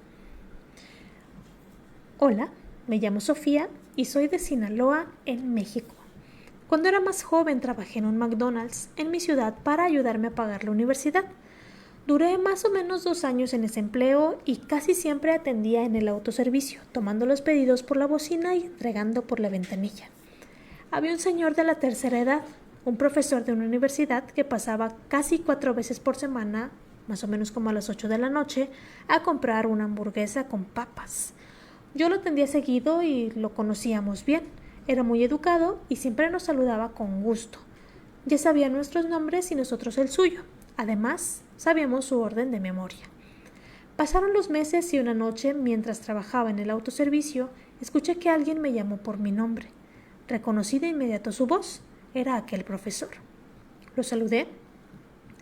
S1: Hola, me llamo Sofía y soy de Sinaloa, en México. Cuando era más joven trabajé en un McDonald's en mi ciudad para ayudarme a pagar la universidad. Duré más o menos 2 años en ese empleo y casi siempre atendía en el autoservicio, tomando los pedidos por la bocina y entregando por la ventanilla. Había un señor de la tercera edad, un profesor de una universidad que pasaba casi 4 veces por semana, más o menos como a las 8 de la noche, a comprar una hamburguesa con papas. Yo lo atendía seguido y lo conocíamos bien. Era muy educado y siempre nos saludaba con gusto. Ya sabía nuestros nombres y nosotros el suyo. Además, sabíamos su orden de memoria. Pasaron los meses y una noche, mientras trabajaba en el autoservicio, escuché que alguien me llamó por mi nombre. Reconocí de inmediato su voz. Era aquel profesor. Lo saludé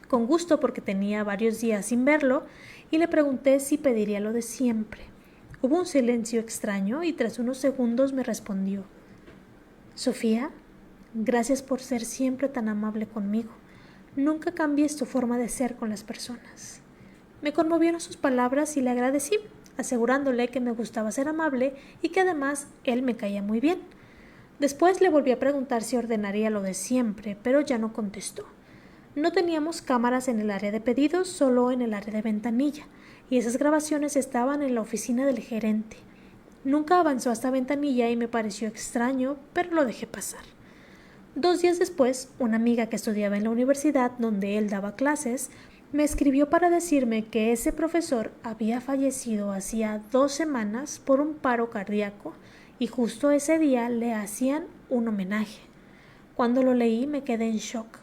S1: con gusto porque tenía varios días sin verlo y le pregunté si pediría lo de siempre. Hubo un silencio extraño y tras unos segundos me respondió: «¿Sofía?». Gracias por ser siempre tan amable conmigo. Nunca cambies tu forma de ser con las personas. Me conmovieron sus palabras y le agradecí, asegurándole que me gustaba ser amable y que además él me caía muy bien. Después le volví a preguntar si ordenaría lo de siempre, pero ya no contestó. No teníamos cámaras en el área de pedidos, solo en el área de ventanilla, y esas grabaciones estaban en la oficina del gerente. Nunca avanzó hasta ventanilla y me pareció extraño, pero lo dejé pasar. 2 días después, una amiga que estudiaba en la universidad donde él daba clases, me escribió para decirme que ese profesor había fallecido hacía 2 semanas por un paro cardíaco y justo ese día le hacían un homenaje. Cuando lo leí me quedé en shock.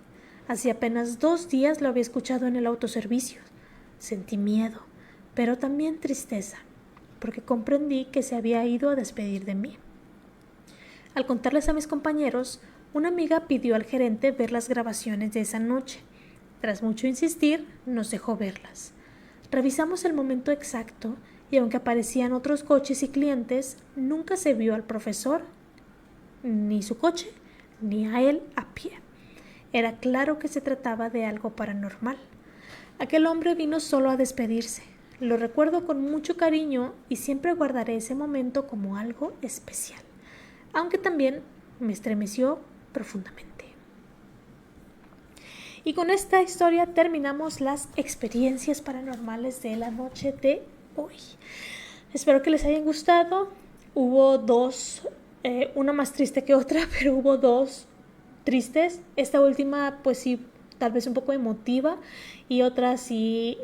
S1: Hacía apenas 2 días lo había escuchado en el autoservicio. Sentí miedo, pero también tristeza, porque comprendí que se había ido a despedir de mí. Al contarles a mis compañeros, una amiga pidió al gerente ver las grabaciones de esa noche. Tras mucho insistir, nos dejó verlas. Revisamos el momento exacto y aunque aparecían otros coches y clientes, nunca se vio al profesor, ni su coche, ni a él a pie. Era claro que se trataba de algo paranormal. Aquel hombre vino solo a despedirse. Lo recuerdo con mucho cariño y siempre guardaré ese momento como algo especial, aunque también me estremeció profundamente. Y con esta historia terminamos las experiencias paranormales de la noche de hoy. Espero que les hayan gustado. Hubo 2, una más triste que otra, pero hubo 2 tristes. Esta última, pues sí, tal vez un poco emotiva y otras sí,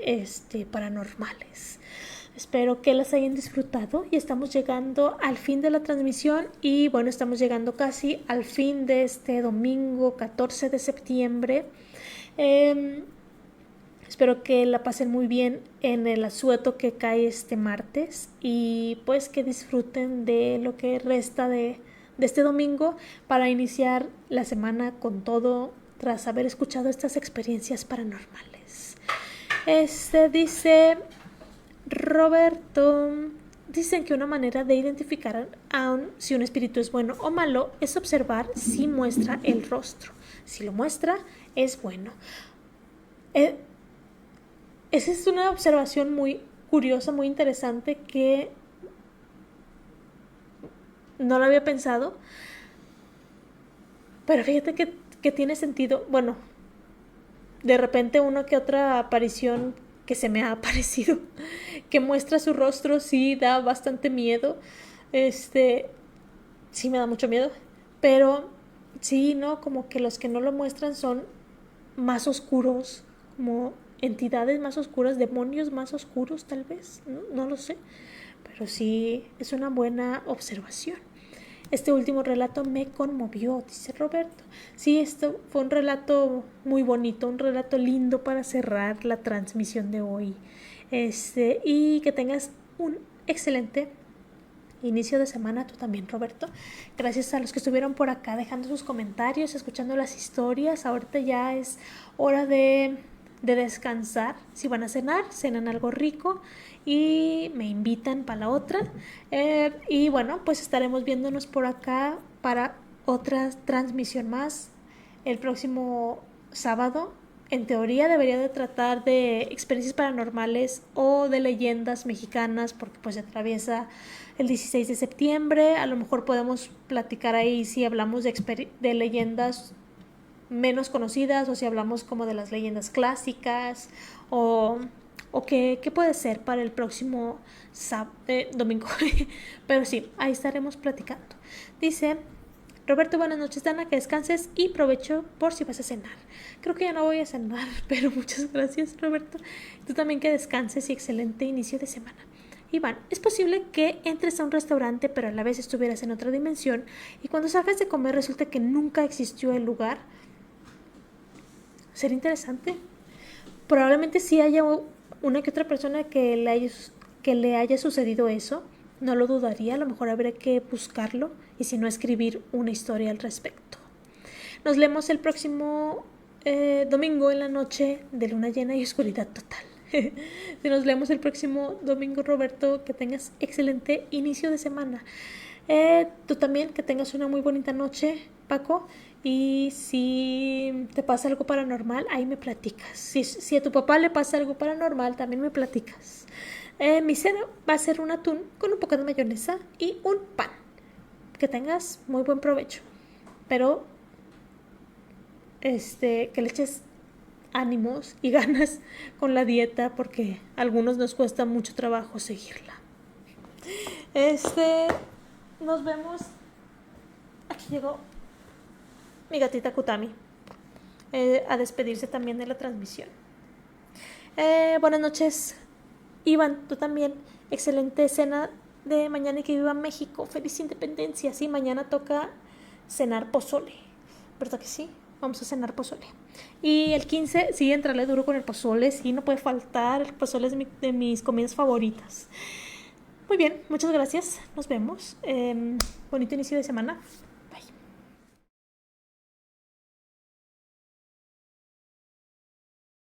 S1: paranormales. Espero que las hayan disfrutado y estamos llegando al fin de la transmisión y bueno, estamos llegando casi al fin de este domingo 14 de septiembre. Espero que la pasen muy bien en el asueto que cae este martes y pues que disfruten de lo que resta de este domingo para iniciar la semana con todo tras haber escuchado estas experiencias paranormales. Dice Roberto, dicen que una manera de identificar si un espíritu es bueno o malo es observar si muestra el rostro. Si lo muestra, es bueno. Esa es una observación muy curiosa, muy interesante que no lo había pensado, pero fíjate que tiene sentido. Bueno, de repente una que otra aparición que se me ha aparecido que muestra su rostro sí da bastante miedo. Sí me da mucho miedo, pero sí, ¿no? Como que los que no lo muestran son más oscuros, como entidades más oscuras, demonios más oscuros tal vez, no lo sé, pero sí es una buena observación. Este último relato me conmovió, dice Roberto. Sí, esto fue un relato muy bonito, un relato lindo para cerrar la transmisión de hoy. Y que tengas un excelente inicio de semana, tú también, Roberto. Gracias a los que estuvieron por acá dejando sus comentarios, escuchando las historias. Ahorita ya es hora de descansar. Si van a cenar, cenan algo rico y me invitan para la otra. Y bueno, pues estaremos viéndonos por acá para otra transmisión más el próximo sábado. En teoría debería de tratar de experiencias paranormales o de leyendas mexicanas porque pues se atraviesa el 16 de septiembre. A lo mejor podemos platicar ahí si hablamos de leyendas menos conocidas o si hablamos como de las leyendas clásicas o qué puede ser para el próximo domingo. Pero sí, ahí estaremos platicando. Dice Roberto, buenas noches, Dana, que descanses y provecho por si vas a cenar. Creo que ya no voy a cenar, pero muchas gracias, Roberto. Tú también que descanses y excelente inicio de semana. Iván, es posible que entres a un restaurante pero a la vez estuvieras en otra dimensión y cuando salgas de comer resulta que nunca existió el lugar. ¿Sería interesante? Probablemente sí haya una que otra persona que le haya sucedido eso. No lo dudaría, a lo mejor habría que buscarlo y si no escribir una historia al respecto. Nos leemos el próximo domingo en la noche de luna llena y oscuridad total. Nos leemos el próximo domingo, Roberto, que tengas excelente inicio de semana. Tú también, que tengas una muy bonita noche, Paco, Y si te pasa algo paranormal, ahí me platicas. Si a tu papá le pasa algo paranormal, también me platicas. Mi cena va a ser un atún con un poco de mayonesa y un pan. Que tengas muy buen provecho. Pero, que le eches ánimos y ganas con la dieta porque a algunos nos cuesta mucho trabajo seguirla. Nos vemos. Aquí llegó mi gatita Kutami a despedirse también de la transmisión. Buenas noches, Iván, tú también. Excelente cena de mañana y que viva México. Feliz independencia. Sí, mañana toca cenar pozole, ¿verdad que sí? Vamos a cenar pozole. Y el 15, sí, entrarle duro con el pozole. Sí, no puede faltar. El pozole es de mis comidas favoritas. Muy bien, muchas gracias. Nos vemos. Bonito inicio de semana.